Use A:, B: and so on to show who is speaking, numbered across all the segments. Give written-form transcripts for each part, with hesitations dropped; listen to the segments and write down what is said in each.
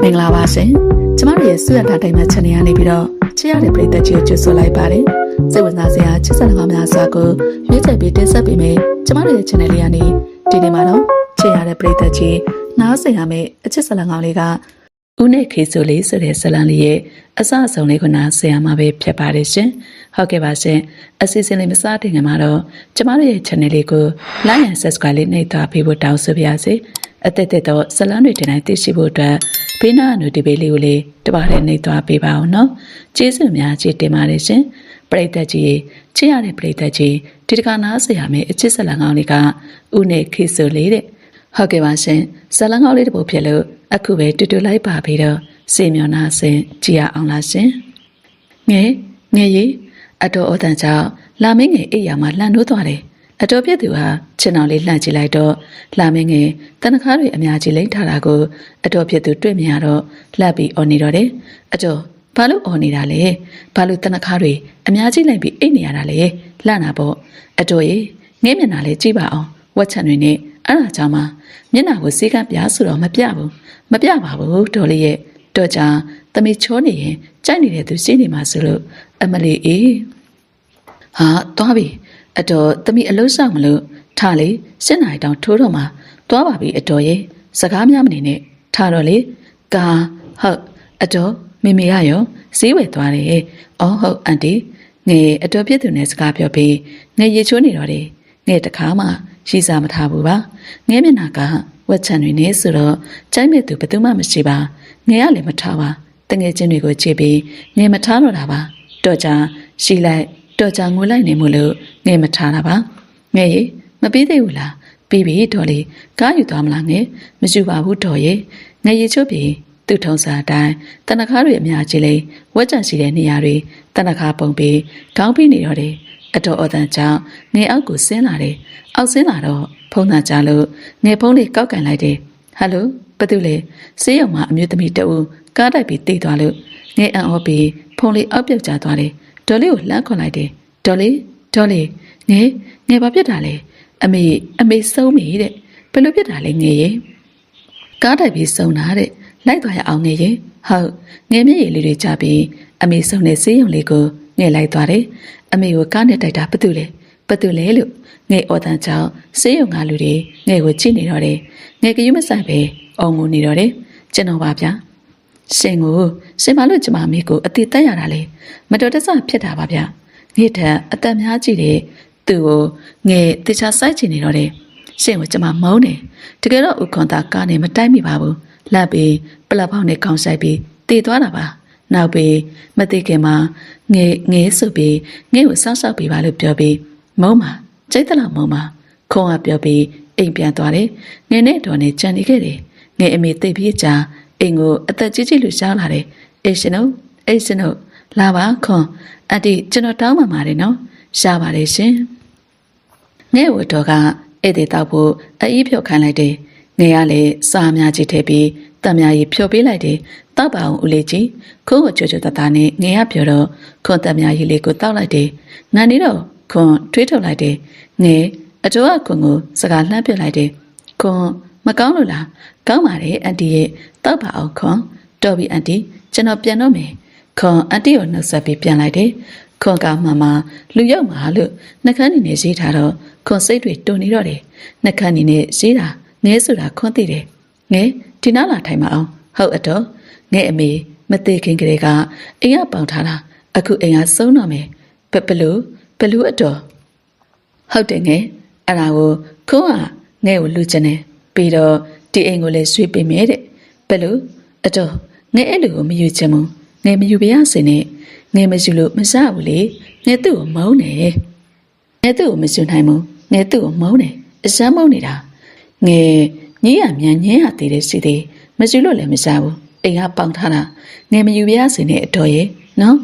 A: မင်္ဂလာပါရှင်ကျမတို့ရဲ့စွရထားတိုင်းမှာ channel ကနေပြီးတော့ချစ်ရတဲ့ပရိသတ်ကြီးကိုကြိုဆိုလိုက်ပါတယ်စိတ်ဝင်စားစရာချစ်စံကောင်းများစွာကိုရွေးချယ်ပြီးတင်ဆက်ပေးမယ်ကျမတို့ရဲ့ channel လေးကနေဒီနေ့မှာတော့ချစ်ရတဲ့ပရိသတ်ကြီးနားဆင်ရမယ့်အချစ်စံကောင်းလေးကဦးနဲ့ခေဆိုလေးဆိုတဲ့ဇာတ်လမ်းလေးရဲ့အစအဆုံးလေးကိုနားဆင်ရမှာပဲဖြစ်ပါတယ်ရှင်ဟုတ်ကဲ့ပါရှင်အစီအစဉ်လေးမစတင်ခင်မှာတော့ကျမတို့ရဲ့ channel လေးကို like and subscribe လေးနှိပ်သွားပေးဖို့တောင်းဆိုပါရစေအသက်သက်တော့ဇလန်းတွေတင်တိုင်းသိရှိဖို့အတွက်ဘေးနားအနုဒီဘေးလေးကိုလေးတပါးနဲ့နှိပ်သွားပေးပါအောင်နော်ကျေးဇူးများကြီးတင်ပါတယ်ရှင်ပရိသတ်ကြီးချစ်ရတဲ့ပရိသတ်ကြီးဒီတခါနားဆင်ရမယ့်အချစ်ဇလန်းကောင်းလေးကဦးနဲ့ခေဆိုလေးတဲ့ဟုတ်ကဲ့ပါရှင်ဇလန်းကောင်းလေးတစ်ပုဒ်ဖြစ်လို့အခုပဲတူတူလိုက်ပါပြီးတော့စေမျောနာဆင်ကြည့်ရအောင်လားရှင်ငယ်ရီအတော်ဩတန်ကြောင့်လာမင်းငယ်အိယာမှာလှန်ထိုးသွားတယ်အတော်ပြည့်သူဟာခြေနှောင်လေးလှန့်ကြည့်လိုက်တော့လာမင်းငယ်တနခါတွေအများကြီးလိမ့်ထားတာကိုအတော်ပြည့်သူတွေ့မြင်ရတော့လှပ်ပြီးအော်နေတော့တယ်အတော်ဘာလို့အော်နေတာလဲဘာလို့တနခါတွေအများကြီးလိမ့်ပြီးအိတ်နေရတာလဲလှန့်တာပေါ့အတော်ရေငဲမျက်နှာလေးကြည့်ပါအောင်ဝက်ချန်တွေနဲ့အဲ့ဒါကြောင့်မှမျက်နှာကိုစေးကပ်ပြားဆိုတော့မပြပါဘူးတော်လေးရဲ့တော့ကြာသမီးချောနေရင်ကြိုက်နေတဲ့သူရှိနေမှာဆိုလို့အမလီအေးဟာသွားပြီအတော်သမီးအလုံးဆောင်မလို့ထားလေ7 နာရီတောင်ထိုးတော့မှသွားပါပြီအတော်ရဲ့စကားများမနေနဲ့ထားတော့လေကာဟုတ်အတော်မေမေရရောဈေးဝယ်သွားတယ်အော်ဟုတ်အန်တီငယ်အတော်ပြည့်သူနဲ့စကားပြောပြီးငယ်ရေချိုးနေတော့တယ်ငယ်တခါမှရှိစားမထားဘူးပါငယ်မျက်နှာကဝက်ချန်တွေနဲ့ဆိုတော့ကြိုက်မဲ့သူဘယ်သူမှမရှိပါငယ်ကလည်းမထားပါတငယ်ချင်းတွေကိုကြည့်ပြီးငယ်မထားတော့တာပါတော့ကြာရှိလိုက်တော့ကြာငိုလိုက်နေမို့လို့ငယ်မထားတာပါငယ်ရေမပြီးသေးဘူးလားပြီးပြီတော်လေးကားယူသွားမလားငယ်မယူပါဘူးတော်ရေငယ်ရေချုပ်ပြီးသူ့ထုံးစာအတိုင်းတနခါတွေအများကြီးလေးဝက်ကြံရှိတဲ့နေရာတွေတနခါပုံပြီးခေါင်းပြီးနေတော့တယ်အတော်အတန်ကြောင့်ငယ်အောက်ကိုဆင်းလာတယ်အောက်ဆင်းလာတော့ဖုန်းသားကြလို့ငယ်ဖုန်းလေးကောက်ကန်လိုက်တယ်ဟယ်လိုဘာတူလဲဆေးရုံမှာအမျိုးသမီးတဦးကားတိုက်ပြီးတိတ်သွားလို့ငယ်အံ့ဩပြီးဖုန်းလေးအောက်ပြုတ်ကျသွားတယ်ဒေါ်လေးကိုလှမ်းခေါ်လိုက်တယ်ဒေါ်လေးငယ်ဘာဖြစ်တာလဲအမေဆုံးပြီတဲ့ဘယ်လိုဖြစ်တာလဲငယ်ရေကားတိုက်ပြီးဆုံးတာတဲ့လိုက်သွားရအောင်ငယ်ရေဟုတ်ငယ်မျက်ရည်လေးတွေကျပြီးအမေဆုံးတဲ့ဆေးရုံလေးကိုငယ်လိုက်သွားတယ်အမေကိုကားနဲ့တိုက်တာဘာတူလဲလို့ငယ်အော်တန်ကြောင့်ဆေးရုံကလူတွေငယ်ကိုကြည့်နေတော့တယ်ငယ်ကယူမဆိုင်ပဲအော်ငိုနေတော့တယ်ကျွန်တော်ပါဗျာရှင်ဘာလို့ကျမမေကိုအတိတက်ရတာလဲမတော်တဆဖြစ်တာပါဗျာငယ်ထက်အသက်များကြည့်တယ်သူ့ကိုငယ်တေချာစိုက်ချင်နေတော့တယ်ရှင်ကိုကျမမုန်းတယ်တကယ်တော့ဥခွန်သားကားနဲ့မတိုက်မိပါဘူးလှပ်ပြီးပလက်ဖောက်နဲ့ခေါင်းဆိုင်ပြီးတည်သွားတာပါနောက်ပြီးမသိခင်မှာငယ်ဆိုပြီးငယ်ကိုဆောက်ရှောက်ပေးပါလို့ပြောပြီးမုန်းပါကြိတ်တလားမုန်းပါခုံးကပြောပြီးအိမ်ပြန်သွားတယ်ငယ်နဲ့တော်နဲ့ကြံနေခဲ့တယ်ငယ်အမေသိပြီးကြာအိမ်ကိုအသက်ကြီးကြီးလူရှားလာတယ်အေးရှင်တို့လာပါခွန်အတီကျွန်တော်တောင်းပန်ပါတယ်နော်ရှားပါတယ်ရှင်ငဲ့ဝတ်တော်ကဧည့်သည်တောက်ဖို့အေးဖြုတ်ခိုင်းလိုက်တယ်ငယ်ကလည်းစားများကြီးထည့်ပြီးတံမြာကြီးဖြုတ်ပေးလိုက်တယ်တောက်ပါအောင်ဦးလေးကြီးခုံးကိုကြွတသားနဲ့ငယ်ကပြောတော့ခွန်တံမြာကြီးလေးကိုတောက်လိုက်တယ်ငန်နေတော့ခွန်ထွေးထုတ်လိုက်တယ်ငယ်အတော်ကခွန်ကိုစကားလှမ်းပြလိုက်တယ်ခွန်မကောင်းလို့လားကောင်းပါတယ်အန်တီရဲ့တောက်ပါအောင်ခွန်တော်ပြီအန်တီကျွန်တော်ပြန်တော့မယ်ခွန်အန်တီကိုနှုတ်ဆက်ပြီးပြန်လိုက်တယ်ခွန်ကမှလူရောက်မှာလို့နှကန်းနေနဲ့ရေးထားတော့ခွန်စိတ်တွေတုန်နေတော့တယ်နှကန်းနေနဲ့ရေးတာငဲဆိုတာခွန်သိတယ်ငဲဒီနားလာထိုင်မအောင်ဟုတ်အတော်ငဲအမေမသေးခင်ကလေးကအိမ်ကပေါင်ထားတာအခုအိမ်ကဆုံးတော့မယ်ဘလူအတော်ဟုတ်တယ်ငဲအဲ့ဒါကိုခွန်ကငဲကိုလူချင်တယ်ပြီးတော့ဒီအိမ်ကိုလည်းရွှေ့ပေးမယ်တဲ့ဘလူအတော်ငဲအဲ့လူကိုမယူချင်ဘူးငဲမယူပြရစေနဲ့ငဲမယူလို့မစားဘူးလေငဲသူ့ကိုမုန်းတယ်ငဲသူ့ကိုမယူနိုင်ဘူးငဲသူ့ကိုမုန်းတယ်အစမ်းမုန်းနေတာငဲညည်းရမြန်ညင်းရသေးတယ်စီသေးမယူလို့လည်းမစားဘူးအိမ်ကပေါင်ထားတာငဲမယူပြရစေနဲ့အတော်ရဲ့နော်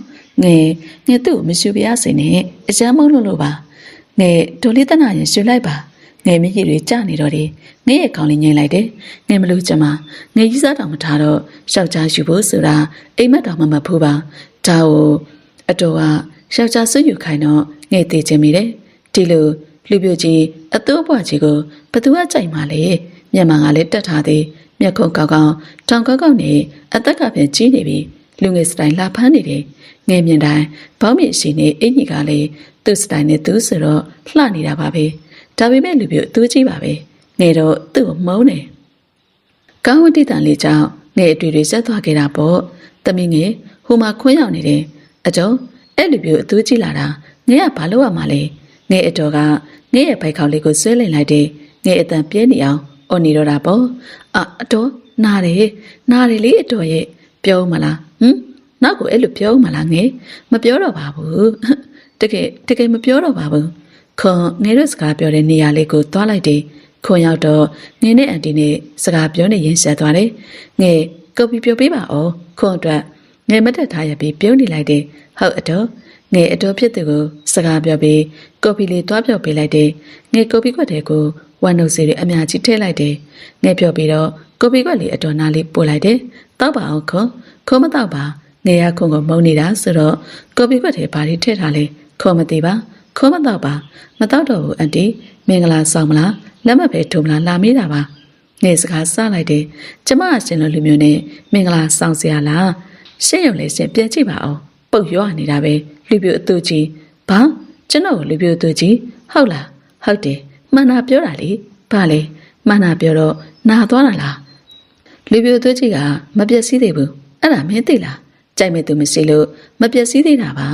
A: ငဲသူ့ကိုမယူပြရစေနဲ့အစမ်းမုန်းလို့ပါငဲဒိုလေးတနာရင်ယူလိုက်ပါငယ်မကြီးတွေကြာနေတော့တယ်ငယ်ရဲ့ခေါင်းလေးငိမ့်လိုက်တယ်ငယ်မလို့ကျမငယ်ကြီးစားတောင်မထားတော့ယောက်ျားယူဖို့ဆိုတာအိမ်မက်တောင်မမှတ်ဘူးပါဒါကိုအတော်ကယောက်ျားဆွယူခိုင်းတော့ငယ်သေးခြင်းမိတယ်ဒီလိုလူပြိုကြီးအတိုးပွားကြီးကိုဘသူကကြိုက်မှလဲမျက်မှန်ကလည်းတက်ထားသေး မျက်ခုံးကောက်ကောက်တောင်ကောက်ကောက်နဲ့အသက်ကပြန်ကြီးနေပြီးလူငယ်စတိုင်လာဖမ်းနေတယ်ငယ်မြင်တိုင်းဘောင်းမြင့်ရှိနေအင်ကြီးကလည်းသူ့စတိုင်နဲ့သူဆိုတော့လှနေတာပါပဲဒါပေမဲ့လူပြိုအသူကြီးပါပဲငယ်တော့သူ့ကိုမုန်းတယ်ကောင်းဝတိတန်လေးကြောင့်ငယ်အတွေ့တွေဆက်သွားခဲ့တာပေါ့သမီးငယ်ဟိုမှာခွင်းရောက်နေတယ်အကျော်အဲ့လူပြိုအသူကြီးလာတာငယ်ကဘာလို့ရမှာလဲငယ်အတော်ကငယ်ရဲ့ဘိုက်ခေါက်လေးကိုဆွဲလင်လိုက်တယ်ငယ်အတန်ပြဲနေအောင်အော်နေတော့တာပေါ့အတော်နားတယ်လေအတော်ရဲ့ပြောမလားနောက်ကိုအဲ့လိုပြောမလားငယ်မပြောတော့ပါဘူးတကယ်မပြောတော့ပါဘူးခွန်ငယ်တို့စကားပြောတဲ့နေရာလေးကိုသွားလိုက်တယ်ခွန်ရောက်တော့ငယ်နဲ့အန်တီနဲ့စကားပြောနေရင်ဆက်သွားတယ်ငယ်ကော်ပီပြောပေးပါဦးခွန်အတွက်ငယ်မတက်ထားရပြီးပြုံးနေလိုက်တယ်ဟုတ်အတော်ငယ်အတော်ဖြစ်သူကိုစကားပြောပြီးကော်ပီလေးတွားပြောပေးလိုက်တယ်ငယ်ကော်ပီခွက်တဲ့ကိုဝမ်နှုတ်စီတွေအများကြီးထည့်လိုက်တယ်ငယ်ပြောပြီးတော့ကော်ပီခွက်လေးအတော်နားလေးပို့လိုက်တယ်တောက်ပါအောင်ခွန်မတောက်ပါငယ်ရခွန်ကိုမုန်းနေတာဆိုတော့ကော်ပီခွက်ထဲဘာတွေထည့်ထားလဲခွန်မသိပါခွန်မတောက်ပါမတောက်တော့ဘူးအန်တီမင်္ဂလာဆောင်မလားလက်မပဲထုံမလားလာမေးတာပါငယ်စကားစလိုက်တယ်ကျမအရှင်လိုလူမျိုးနဲ့မင်္ဂလာဆောင်စရာလားရှင်းရုံလေးရှင်းပြန်ကြည့်ပါအောင်ပုတ်ရွာနေတာပဲလူပြိုအတူကြီးဘာကျွန်တော်လူပြိုအတူကြီးဟုတ်လားဟုတ်တယ်မှန်တာပြောတာလေဘာလဲမှန်တာပြောတော့နာသွားတာလားလူပြိုအတူကြီးကမပြည့်စည်သေးဘူးအဲ့ဒါမင်းသိလားကြိုက်မဲ့သူမရှိလို့မပြည့်စည်သေးတာပါ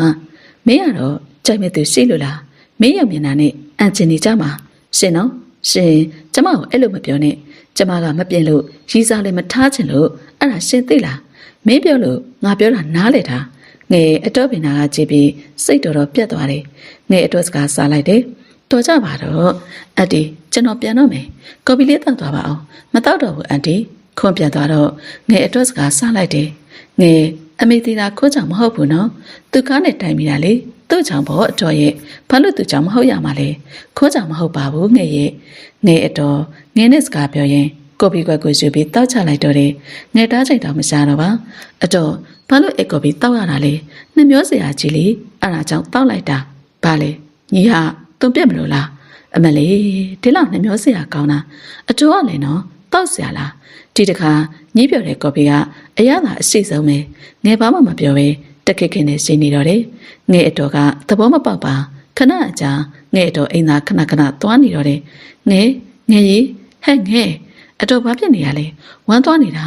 A: မင်းကတော့ကြိုက်မဲ့သူရှိလို့လားမင်းရုံမျက်နှာနဲ့အန်ချင်နေကြမှာရှင်နော်ရှင်ကျမကိုအဲ့လိုမပြောနဲ့ကျမကမပြင်းလို့ရီးစားလည်းမထားချင်လို့အဲ့ဒါရှင်သိလားမင်းပြောလို့ငါပြောတာနားလေတာငယ်အတော့ပင်နာကကြည့်ပြီးစိတ်တော်ပြတ်သွားတယ်ငယ်အတော့စကားစားလိုက်တယ်တော်ကြပါတော့အန်တီကျွန်တော်ပြန်တော့မယ်ကော်ပီလေးတောက်သွားပါအောင်မတောက်တော့ဘူးအန်တီခွန်ပြန်သွားတော့ငယ်အတော့စကားစားလိုက်တယ်ငယ်အမေတီတာခိုးကြောင်မဟုတ်ဘူးနော်သူကားနဲ့တိုင်မိတာလေသူ့ကြောင့်ပေါ့အတော်ရဲ့ဘာလို့သူကြောင့်မဟုတ်ရမှာလဲခိုးကြောင်မဟုတ်ပါဘူးငယ်ရဲ့ငယ်အတော်ငယ်နဲ့စကားပြောရင်ကော်ပီကွက်ကိုယူပြီးတောက်ချလိုက်တော့တယ်ငယ်တားချိန်တော့မစားတော့ပါအတော်ဘာလို့ကော်ပီတောက်ရတာလဲနှမျောစရာကြီးလေအဲ့ဒါကြောင့်တောက်လိုက်တာဘာလဲညီဟာသွန်ပြက်မလို့လားအမလေးဒီလောက်နှမျောစရာကောင်းတာအတော်ကလည်းနော်တောက်စရာလားဒီတခါညှိပြောတဲ့ကော်ပီကအရသာအရှိဆုံးပဲငယ်ဘာမှမပြောပဲတခက်ခက်နဲ့ရှိနေတော့တယ်ငယ်အတော်ကသဘောမပေါက်ပါခဏအကြာငယ်အတော်အိမ်သာခဏသွားနေတော့တယ်ငယ်ကြီးဟဲ့ငယ်အတော်ဘာဖြစ်နေရလဲဝမ်းသွားနေတာ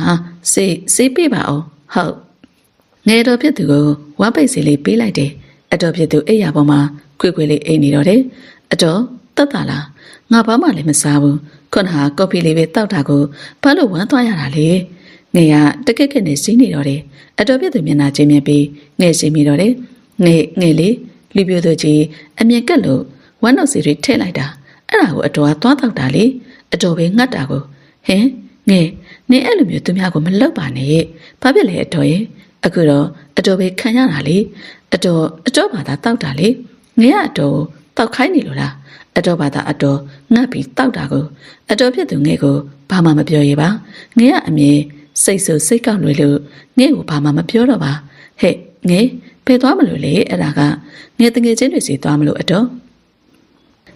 A: စေးပေးပါအောင်ဟုတ်ငယ်တော်ဖြစ်သူကိုဝမ်းပိတ်စီလေးပေးလိုက်တယ်အတော်ဖြစ်သူအိပ်ရာပေါ်မှာခွေလေးအိပ်နေတော့တယ်အတော်တက်တာလားငါဘာမှလည်းမစားဘူးခုနကကော်ဖီလေးပဲတောက်တာကိုဘာလို့ဝမ်းသွားရတာလဲငယ်ကတကက်နဲ့စီးနေတော့တယ်အတော်ဖြစ်သူမျက်နှာချင်းမြင်ပြီးငယ်စီးမိတော့တယ်ငယ်လေးလူပြိုသူကြီးအမြင်ကက်လို့ဝမ်းနှုတ်စီတွေထည့်လိုက်တာအဲ့ဒါကိုအတော်ကသွားတောက်တာလေအတော်ပဲငတ်တာကိုဟင်ငယ်နင်အဲ့လိုမျိုးသူများကိုမလောက်ပါနဲ့ဘာဖြစ်လဲအတော်ရဲ့အခုတော့အတော်ပဲခံရတာလေအတော်ဘာသာတောက်တာလေငယ်ကအတော်တောက်ခိုင်းနေလို့လားအတော်ဘာသာအတော်ငတ်ပြီးတောက်တာကိုအတော်ဖြစ်သူငယ်ကိုဘာမှမပြောရပါငယ်ကအမြင်စိတ်ဆူစိတ်ကောက်လွယ်လို့ငယ်ကိုဘာမှမပြောတော့ပါဟဲ့ငယ်ဖယ်သွားမလို့လေအဲ့ဒါကငယ်တငယ်ချင်းတွေစီသွားမလို့အတော်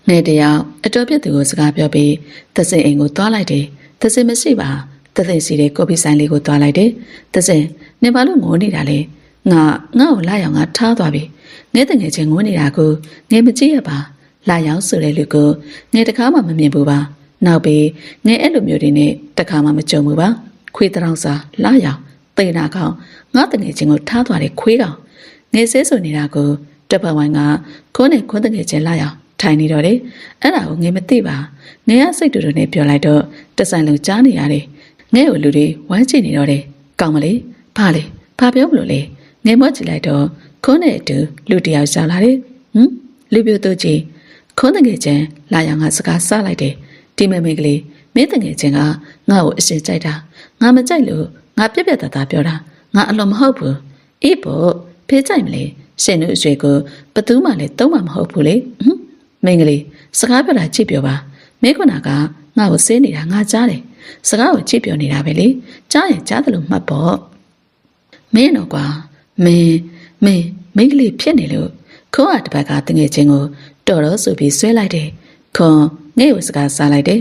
A: ငယ်တယောက်အတော်ဖြစ်သူကိုစကားပြောပြီးသစင်အိမ်ကိုသွားလိုက်တယ်သစင်မရှိပါသစင်စီတဲ့ကော်ပီဆိုင်လေးကိုသွားလိုက်တယ်သစင်နေပါလို့ငိုနေတာလေငါ့ကိုလာရောက်ငါထားသွားပြီငယ်တငယ်ချင်းငိုနေတာကိုငယ်မကြည့်ရပါလာရောက်ဆိုတဲ့လူကိုငယ်တခါမှမမြင်ဘူးပါနောက်ပြီးငယ်အဲ့လိုမျိုးတွေနဲ့တခါမှမကြုံဘူးပါခွေးတောင်စာလာရောက်တေနာကောင်ငါတငယ်ချင်းကိုထားသွားတဲ့ခွေးကောင်ငယ်ဆဲဆိုနေတာကိုတပတ်ဝိုင်းကခွန်းနဲ့ခွန်းတငယ်ချင်းလာရောက်ထိုင်နေတော့တယ်အဲ့ဒါကိုငယ်မသိပါငယ်ကစိတ်တူတူနဲ့ပြောလိုက်တော့တဆိုင်လုံးကြားနေရတယ်ငယ်ကိုလူတွေဝမ်းချနေတော့တယ်ကောင်းမလေးဘာလဲဘာပြောမလို့လဲငယ်မော့ကြည့်လိုက်တော့ခွန်းနဲ့အတူလူတယောက်ရှာလာတယ်လူပြိုသူကြီးခွန်းတငယ်ချင်းလာရောက်ငါစကားစလိုက်တယ်ဒီမမေကလေးမင်းတငယ်ချင်းကငါ့ကိုအရှင်ကြိုက်တာငါမကြိုက်လို့ငါပြက်သားပြောတာငါအလွန်မဟုတ်ဘူးအေးပေါ့ဖေးကြိုက်မလဲရှင်တို့အရွယ်ကိုဘသူမှလည်းသုံးမှာမဟုတ်ဘူးလေမင်းကလေးစကားပြောတာကြည့်ပြောပါမင်းကငါ့ကိုစေးနေတာငါကြားတယ်စကားကိုကြည့်ပြောနေတာပဲလေကြားရင်ကြားတယ်လို့မှတ်ပေါ့မင်းတော့ကွာမင်းကလေးဖြစ်နေလို့ခွန်ကတပတ်ကတငယ်ချင်းကိုတော်ဆိုပြီးဆွဲလိုက်တယ်ခွန်ငဲ့ကိုစကားစားလိုက်တယ်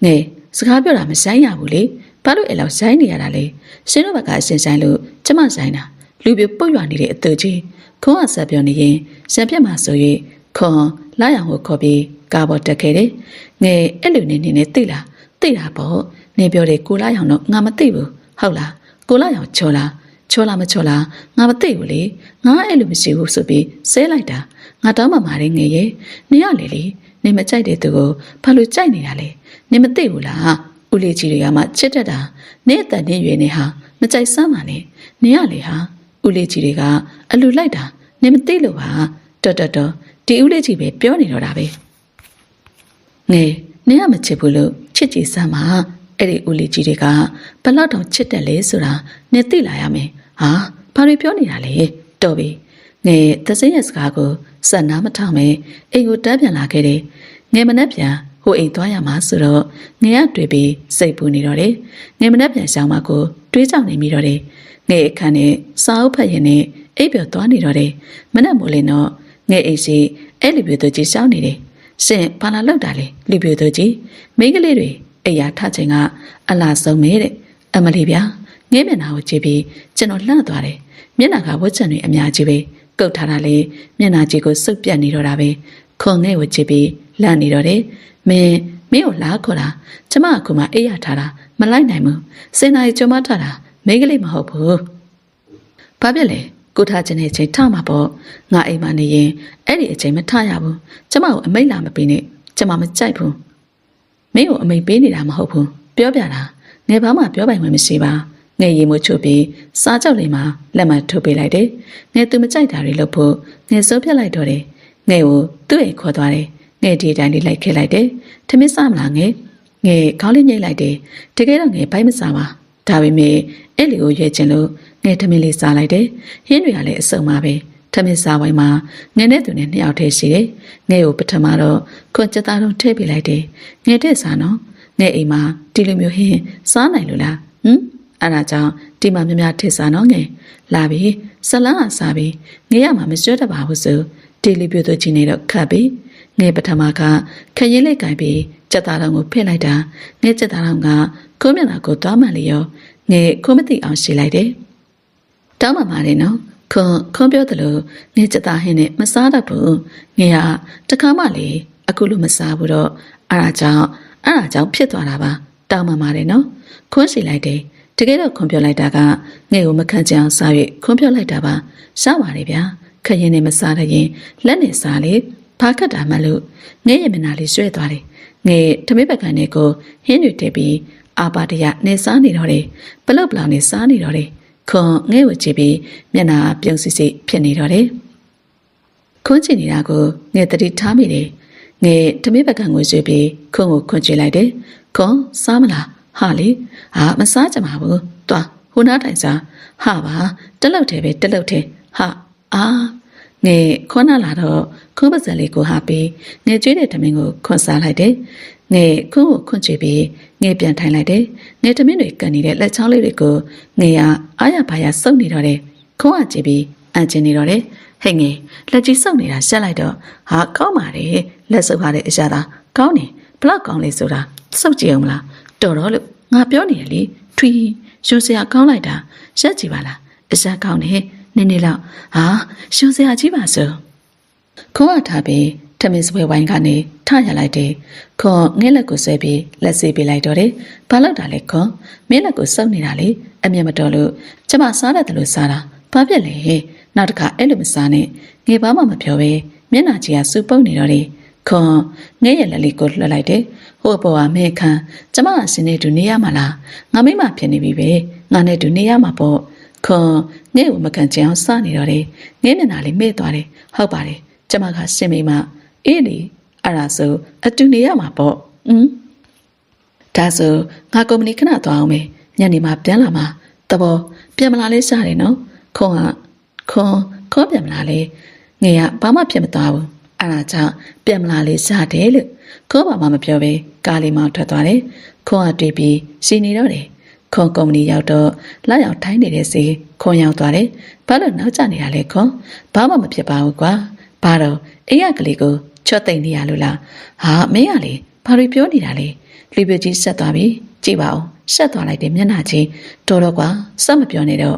A: ငဲ့စကားပြောတာမဆိုင်ရဘူးလေ ဘာလို့အဲ့လောက်ဆိုင်နေရတာလဲရှင်တို့ဘကအရှင်ဆိုင်လို့ကျမဆိုင်တာလူပြပုတ်ရွာနေတဲ့အတူကြီးခွန်ကဆက်ပြောနေရင်ရှံပြက်မှာဆို၍ခွန်လာရအောင်ကိုခေါ်ပြီးကားပေါ်တက်ခဲ့တယ်ငယ်အဲ့လိုနေနေသိလားသိတာပေါ့နေပြောတယ်ကိုလာရအောင်တော့ငါမသိဘူးဟုတ်လားကိုလာရအောင်ချောလားချောလားမချောလားငါမသိဘူးလေငါအဲ့လိုမရှိဘူးဆိုပြီးဆဲလိုက်တာငါတောင်းပန်ပါတယ်ငယ်ရဲ့နေရလေလေနေမကြိုက်တဲ့သူကိုဘာလို့ကြိုက်နေတာလဲနေမသိဘူးလားဦးလေးကြီးတွေကမှချစ်တတ်တာနေအတန်နေရွေနေဟာမကြိုက်စမ်းပါနဲ့နေရလေဟာဦးလေးကြီးတွေကအလူလိုက်တာနေမသိလို့ပါတော်ဒီဦးလေးကြီးပဲပြောနေတော့တာပဲငယ်နေရမချစ်ဘူးလို့ချစ်ကြည်စမ်းပါအဲ့ဒီဦးလေးကြီးတွေကဘလောက်တောင်ချစ်တယ်လဲဆိုတာနေသိလာရမယ်ဟာဘာတွေပြောနေတာလဲတော်ပြီငယ်သစင်းရဲ့စကားကိုစက်နားမထောင်ပဲအိမ်ကိုတန်းပြန်လာခဲ့တယ်ငယ်မနှက်ပြန်ဟိုအိမ်သွားရမှာဆိုတော့ငယ်ကတွေ့ပြီးစိတ်ပူနေတော့တယ်ငယ်မနှက်ပြန်ရှောင်းမကိုတွေးကြောက်နေမိတော့တယ်ငယ်အခန်းနဲ့စာအုပ်ဖတ်ရင်နဲ့အိပ်ပျော်သွားနေတော့တယ်မနှက်မို့လင်းတော့ငယ်အိမ်ရှိအဲ့လူပြိုသူကြီးရှောင်းနေတယ်ရှင်ဘာလာလောက်တာလဲလူပြိုသူကြီးမိန်းကလေးတွေအိယာထချိန်ကအလားဆုံးမဲတဲ့အမလီဗျာငယ်မျက်နှာကိုကြည့်ပြီးကျွန်တော်လှန့်သွားတယ်မျက်နှာကဝတ်ချံတွေအများကြီးပဲကုတ်ထားတာလေမျက်နှာကြီးကိုစုပ်ပြတ်နေတော့တာပဲခွန်ငယ်ကိုကြည့်ပြီးလှန့်နေတော့တယ်မင်းကိုလားခေါ်တာကျမကမှအိယာထားတာမလိုက်နိုင်ဘူးစင်နာရီကျမထားတာမိန်းကလေးမဟုတ်ဘူးဘာဖြစ်လဲကိုထားခြင်းတဲ့အချိန်ထမှာပေါ့ငါအိမ်မှာနေရင်အဲ့ဒီအချိန်မထရဘူးကျမကိုအမိတ်လာမပေးနဲ့ကျမမကြိုက်ဘူးမင်းကိုအမိတ်ပေးနေတာမဟုတ်ဘူးပြောပြတာငယ်ဘာမှပြောပိုင်ခွင့်မရှိပါငယ်ရီမို့ချုပ်ပြီးစားကြောက်လေးမှာလက်မထိုးပေးလိုက်တယ်ငယ်သူမကြိုက်တာတွေလုပ်ဖို့ငယ်စိုးပြတ်လိုက်တော့တယ်ငယ်ကိုသူ့အိမ်ခေါ်သွားတယ်ငယ်ဒီတိုင်းလေးလိုက်ခဲ့လိုက်တယ်ထမင်းစားမလားငယ်ခေါင်းလေးညှိလိုက်တယ်တကယ်တော့ငယ်ဘိုက်မစားပါဒါပေမဲ့အဲ့လီကိုရွေးချင်လို့ငယ်ထမင်းလေးစားလိုက်တယ်ဟင်းတွေကလည်းအစုံပါပဲထမင်းစားဝိုင်းမှာငယ်နဲ့သူနဲ့နှစ်ယောက်တည်းရှိတယ်ငယ်ကိုပထမတော့ခွန်ကြသားလုံးထည့်ပေးလိုက်တယ်ငယ်တဲ့စားနော်ငယ်အိမ်မှာဒီလိုမျိုးဟင်းစားနိုင်လို့လားအဲ့ဒါကြောင့်ဒီမှာများများထည့်စားနော်ငယ်လာပြီဇလန်းကစားပြီငယ်ရမှာမကျွတ်တပါဘူးဆိုဒီလိုပြိုသူချင်းနေတော့ခတ်ပြီငယ်ပထမကခရင်လေးကင်ပြီးကြက်သားတော်ကိုဖစ်လိုက်တာငယ်ကြက်သားတော်ကခုံးမျက်နှာကိုသွားမှန်လျောငယ်ခုံးမသိအောင်ရှင်းလိုက်တယ်တောင်းပါပါတယ်နော်ခွန်ပြောတယ်လို့ငယ်ကြက်သားဟင်းနဲ့မစားတတ်ဘူးငယ်ကတခါမှလေအခုလိုမစားဘူးတော့အဲ့ဒါကြောင့်ဖြစ်သွားတာပါတောင်းပါပါတယ်နော်ခွန်းရှင်းလိုက်တယ်တကယ်တော့ခွန်ပြောလိုက်တာကငယ်ကိုမခံချင်အောင်စား၍ခွန်ပြောလိုက်တာပါရှားပါလေဗျာခရင်နဲ့မစားတဲ့ရင်လက်နဲ့စားလေဘာခတ်တာမှလို့ငဲ့ရမနာလေးရွှဲသွားတယ်ငဲ့ထမင်းပကံနဲ့ကိုဟင်းတွေထည့်ပြီးအာပါတရနေစားနေတော့တယ်ပလုတ်ပလောင်နေစားနေတော့တယ်ခွန်ငဲ့ကိုကြည့်ပြီးမျက်နှာပြုံးစစ်စစ်ဖြစ်နေတော့တယ်ခွန်းချင်နေတာကိုငဲ့တတိထားမိတယ်ငဲ့ထမင်းပကံကိုရွှေပြီးခွန်ကိုခွန်းကြည့်လိုက်တယ်ခွန်စားမလားဟာလေမစားကြပါဘူးသွားဟိုနားထိုင်စားဟာပါတက်လောက်တယ်ပဲတက်လောက်တယ်ဟာငယ်ခွန်းလာတော့ခွန်းပစံလေးကိုဟာပြီးငယ်ကျွေးတဲ့ထမင်းကိုခွန်းစားလိုက်တယ်ငယ်ခွန်းကိုခွန်းချပြီးငယ်ပြန်ထိုင်လိုက်တယ်ငယ်ထမင်းတွေကန်နေတဲ့လက်ချောင်းလေးတွေကိုငယ်အားရပါရစုပ်နေတော့တယ်ခွန်းကကြည့်ပြီးအန်ကျင်နေတော့တယ်ဟဲ့ငယ်လက်ကြီးစုပ်နေတာရှက်လိုက်တော့ဟာကောင်းပါတယ်လက်စုပ်ရတဲ့အရာသာကောင်းတယ်ဘလောက်ကောင်းလဲဆိုတာစုပ်ကြည့်အောင်မလားတော်တော့လို့ငါပြောနေရလေထွီရွှေစရာကောင်းလိုက်တာရက်ကြည့်ပါလားအစားကောင်းတယ်နည်းနည်းလောက်ရွှေစရာကြီးပါစို့ခွန်ကထားပြီးထမင်းစပွဲဝိုင်းကနေထရလိုက်တယ်ခွန်ငဲ့လက်ကိုဆွဲပြီးလက်ဆေးပေးလိုက်တော့တယ်ဘာလို့တာလဲခွန်မင်းလက်ကိုစုပ်နေတာလေအမျက်မတော်လို့ကျမစားတယ်လို့စားတာဘာဖြစ်လဲနောက်တစ်ခါအဲ့လိုမစားနဲ့ငယ်ဘာမှမပြောပဲမျက်နှာကြီးကစူပုတ်နေတော့တယ်ခွန်ငဲ့ရဲ့လက်လေးကိုလွှတ်လိုက်တယ်ဟိုဘောကမဲခန်းကျမကစင်းနေတူနေရမှာလားငါမိမဖြစ်နေပြီပဲငါနဲ့တူနေရမှာပေါ့ခွန်ငဲ့ကိုမကန်ချင်အောင်စားနေတော့တယ်ငဲ့မျက်နှာလေးမေ့သွားတယ်ဟုတ်ပါတယ်ကျမကစင်မိမအေးလေအဲ့ဒါဆိုအတူနေရမှာပေါ့ဒါဆိုငါကုမ္ပဏီခဏသွားအောင်မယ်ညနေမှပြန်လာမှာတဘောပြန်မလာလဲစားတယ်နော်ခွန်ပြန်မလာလဲငယ်ကဘာမှဖြစ်မသွားဘူးအဲ့ဒါကြောင့်ပြန်မလာလဲစားတယ်လို့ခွန်ဘာမှမပြောပဲကားလေးမှထွက်သွားတယ်ခွန်ကတွေ့ပြီးစီနေတော့တယ်ခွန်ကုမ္ပဏီရောက်တော့လက်ရောက်ထိုင်းနေတဲ့စီခွန်ရောက်သွားတယ်ဘာလို့နောက်ကျနေတာလဲခွန်ဘာမှမဖြစ်ပါဘူးကွာဘာတော့အိမ်ကကလေးကိုချော့သိမ့်နေရလို့လားမင်းကလေဘာလို့ပြောနေတာလဲလူပြကြီးဆက်သွားပြီကြည့်ပါဦး ရှက်သွားလိုက်တဲ့မျက်နှာချင်းတော်တော့ကွာစမပြောနေတော့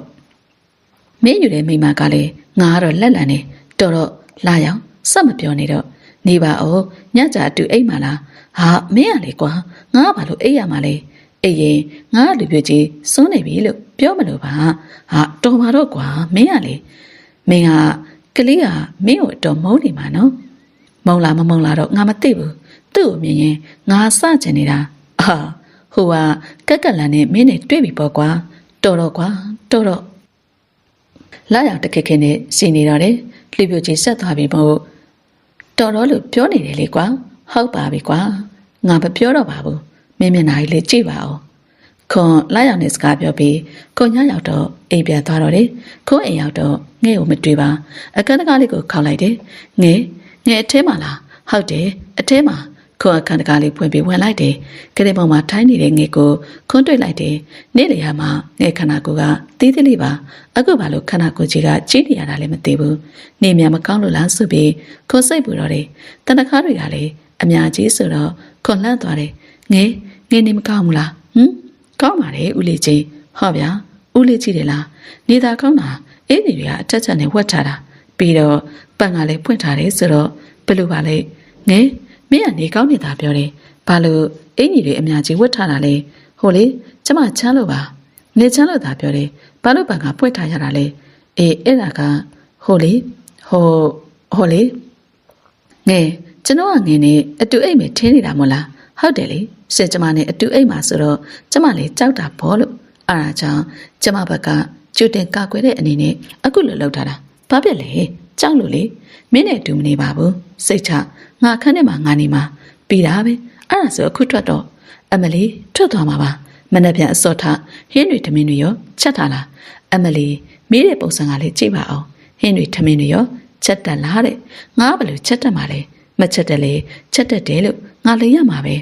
A: မင်းယူတဲ့မိမကလည်းငါကတော့လက်လန်နေတော်တော့လာရောက်စမပြောနေတော့နေပါဦးညကြအတူအိမ်မလားဟာမင်းရလေကွာငါဘာလို့အိမ်ရမှာလဲအေးရင်ငါလူပြကြီးစွန်းနေပြီလို့ပြောမလို့ပါဟာတော်ပါတော့ကွာမင်းရလေမင်းကကလေးကမင်းကိုအတော်မုန်းနေမှာနော်မုန်းလားမမုန်းလားတော့ငါမသိဘူးသူ့ကိုမြင်ရင်ငါစချင်နေတာဟိုကက်ကက်လန်နဲ့မင်းနဲ့တွေ့ပြီပေါ့ကွာတော်တော့ကွာတော်တော့လာရောက်တခက်ခဲနဲ့စီနေတော့တယ်လူပြကြီးဆက်သွားပြီမို့တော်တော်လို့ပြောနေတယ်လေကွာဟုတ်ပါပြီကွာငါမပြောတော့ပါဘူးမင်းမျက်နှာကြီးလေးကြည့်ပါဦးခွန်လာရောက်နေစကားပြောပြီးခွန်ညရောက်တော့အိမ်ပြန်သွားတော့တယ်ခွန်အိမ်ရောက်တော့ငဲ့ကိုမတွေ့ပါအခန်းတကားလေးကိုခောက်လိုက်တယ်ငဲ့အထဲမှာလားဟုတ်တယ်အထဲမှာခွန်အခန်းတကားလေးဖွင့်ပြီးဝင်လိုက်တယ်ကလေးပေါ်မှာထိုင်းနေတဲ့ငဲ့ကိုခွန်တွေ့လိုက်တယ်နေ့လေရမှာငဲ့ခန္ဓာကိုယ်ကတီးသလေးပါအခုဘာလို့ခန္ဓာကိုယ်ကြီးကကြီးနေရတာလဲမသိဘူးနေမြန်မကောင်းလို့လားဆိုပြီးခွန်စိတ်ပူတော့တယ်တဏ္ဍခါတွေကလည်းအများကြီးဆိုတော့ခွန်လန့်သွားတယ်ငဲ့နေမကောင်းဘူးလားကောင်းပါတယ်ဦးလေးကြီးဟောဗျာဦးလေးကြီးတယ်လားနေသာကောင်းတာအေးနေတွေကအထက်ချက်နဲ့ဝတ်ထားတာပြီးတော့ပန့်ကလည်းဖွင့်ထားတယ်ဆိုတော့ဘယ်လိုပါလဲငဲမင်းကနေကောင်းနေတာပြောတယ်ဘာလို့အင်ကြီးတွေအများကြီးဝတ်ထားတာလဲဟိုလေကျမချမ်းလို့ပါနေချမ်းလို့သာပြောတယ်ဘာလို့ပန့်ကဖွင့်ထားရတာလဲအေးအဲ့ဒါကဟိုလေဟိုလေငဲကျွန်တော်ကငင်းနေအတူအိမ်मेंထင်းနေတာမို့လားဟုတ်တယ်လေဆင်ကျမနဲ့အတူအိမ်မှာဆိုတော့ကျမလည်းကြောက်တာဘောလို့အားအားကြောင့်ကျမဘက်ကကျူတင်ကာကွယ်တဲ့အနေနဲ့အခုလိုလုပ်ထားတာဘာဖြစ်လဲကြောက်လို့လေမင်းနဲ့တူမနေပါဘူးစိတ်ချငါခန်းထဲမှာငါနေမှာပြီးတာပဲအဲ့ဒါဆိုအခုထွက်တော့အမလီထွက်သွားမှာပါမနေ့ပြန်အစောထဟင်းတွေထမင်းတွေရောချက်ထားလားအမလီမိတဲ့ပုံစံကလေးကြည့်ပါအောင်ဟင်းတွေထမင်းတွေရောချက်တက်လားတဲ့ငါဘယ်လိုချက်တက်မှာလဲမချက်တက်လေချက်တက်တယ်လို့ငါလည်းရမှာပဲ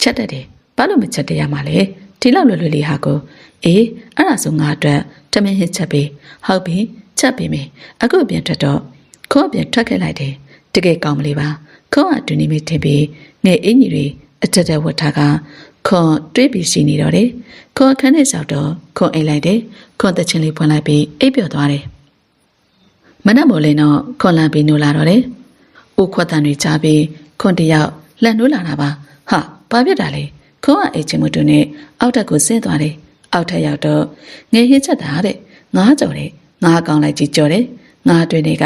A: ချက်တက်တယ်ဘာလို့မချက်တက်ရမှာလဲဒီလောက်လွယ်လွယ်လေးဟာကိုအေးအဲ့ဒါဆိုငါအတွက်ထမင်းဟစ်ချက်ပေးဟုတ်ပြီချက်ပေးမယ်အခုပြန်ထွက်တော့ခေါ်ပြန်ထွက်ခဲ့လိုက်တယ်တကယ်ကောင်းမလေးပါခေါ်အတူနေမိထင်ပြီးငဲ့အင်းကြီးတွေအထက်တက်ဝတ်ထားကခေါ်တွေးပြီးရှိနေတော့တယ်ခေါ်ခန်းထဲဆောက်တော့ခေါ်အိတ်လိုက်တယ်ခေါ်တချင်းလေးဖွင့်လိုက်ပြီးအိပ်ပျော်သွားတယ်မနက်မိုးလင်းတော့ခေါ်လန့်ပြီးနိုးလာတော့တယ်ဦးခွက်တန်တွေကြားပြီးခွန်တယောက်လှန်နိုးလာတာပါဟာဘာဖြစ်တာလဲခွန်ကအိတ်ချင်မတူနဲ့အောက်ထက်ကိုဆင်းသွားတယ်အောက်ထက်ရောက်တော့ငယ်ဟင်းချက်တာတဲ့ငါးကြော်တယ်ငါးကောင်းလိုက်ကြည့်ကြော်တယ်ငါးတွင်တွေက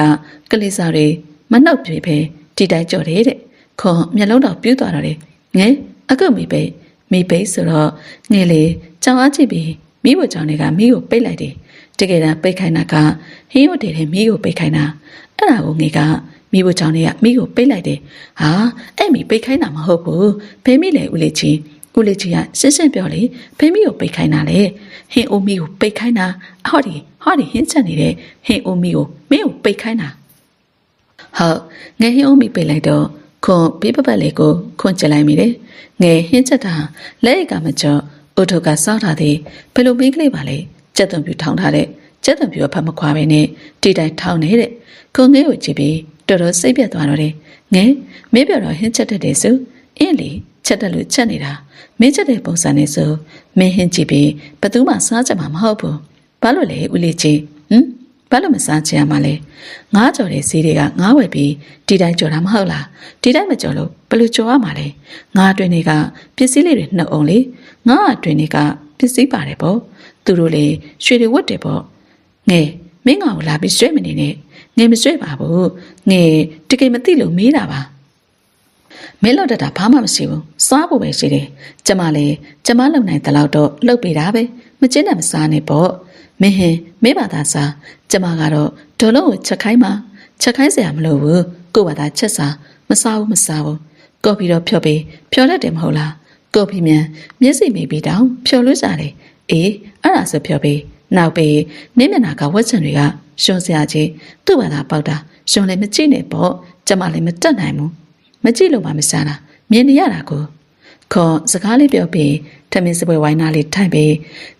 A: ကလေးစားတွေမနှုတ်ပြေပဲဒီတိုင်းကြော်တယ်တဲ့ခွန်မျက်လုံးတော့ပြူးသွားတော့တယ်ငယ်အခုမိပိတ်ဆိုတော့ငယ်လေကြောင်အားကြည့်ပြီးမိဘကြောင်တွေကမိကိုပိတ်လိုက်တယ်တကယ်တမ်းပိတ်ခိုင်းတာကဟင်းဝတ်တယ်မိကိုပိတ်ခိုင်းတာအဲ့ဒါကိုငယ်ကမိဘချောင်းတွေကမိကိုပိတ်လိုက်တယ်ဟာအဲ့မိပိတ်ခိုင်းတာမဟုတ်ဘူးဖေမိလေဦးလေးကြီးကရှင်းပြောလေဖေမိကိုပိတ်ခိုင်းတာလေဟင်းအိုမီကိုပိတ်ခိုင်းတာဟောဒီဟင်းချက်နေတဲ့ဟင်းအိုမီကိုမင်းကိုပိတ်ခိုင်းတာဟုတ်ငယ်ဟင်းအိုမီပိတ်လိုက်တော့ခွန်ဘေးပပတ်လေးကိုခွန်ကျလိုက်မိတယ်ငယ်ဟင်းချက်တာလက်ရကမကျော်အုတ်ထုတ်ကစောက်ထားသည်ဘယ်လိုမင်းကလေးပါလဲကြက်သွန်ပြူထောင်းထားတဲ့ကြက်သွန်ပြူအဖတ်မခွာပဲနဲ့ဒီတိုင်းထောင်းနေတဲ့ခွန်ငယ်ကိုကြည့်ပြီးတော်တော်စိတ်ပြတ်သွားတော့တယ်ငယ်မင်းပြောတော့ဟင်းချက်တတ်တယ်ဆိုအင်းလေချက်တက်လို့ချက်နေတာမင်းချက်တဲ့ပုံစံနဲ့ဆိုမင်းဟင်းကြည့်ပြီးဘသူမှစားကြမှာမဟုတ်ဘူးဘာလို့လဲဦးလေးကြီးဘာလို့မစားချင်ရမှာလဲငါးကြော်တဲ့ဈေးတွေကငါးဝယ်ပြီးဒီတိုင်းကြော်တာမဟုတ်လားဒီတိုင်းမကြော်လို့ဘယ်လိုကြော်ရမှာလဲငါးအတွင်းတွေကပစ္စည်းလေးတွေနှုတ်အောင်လေငါးအတွင်းတွေကပစ္စည်းပါတယ်ပေါ့သူတို့လေရွှေတွေဝတ်တယ်ပေါ့ငယ်မင်းငါ့ကိုလာပြီးရွှေမနေနဲ့ငယ်မရွှေပါဘူးငယ်တကယ်မသိလို့မေးတာပါမင်းလောက်တတာဘာမှမရှိဘူးစားဖို့ပဲရှိတယ်ကျမလည်းကျမလုံနိုင်တဲ့လောက်တော့လှုပ်ပေးတာပဲမကျင်းနဲ့မစားနဲ့ပေါ့မင်းဘာသာစားကျမကတော့ဒေါ်လုံးကိုချက်ခိုင်းစရာမလိုဘူးကို့ဘာသာချက်စားမစားဘူးကော်ဖီတော့ဖြော်တတ်တယ်မဟုတ်လားကော်ဖီမြန်မျက်စိမိပြီးတောင်ဖြော်လို့စားတယ်အေးအဲ့ဒါဆိုဖြော်ပြီးနောက်ပြီးနင်းမျက်နှာကဝက်ချံတွေကရှုံစရာကြီးသူ့ဘာသာပေါက်တာရှုံလည်းမကြည့်နဲ့ပေါ့ကျမလည်းမတက်နိုင်ဘူးမကြည့်လို့မှမစားတာမြင်နေရတာကိုခေါ်စကားလေးပြောပြီးထမင်းစပွဲဝိုင်းသားလေးထိုင်ပြီး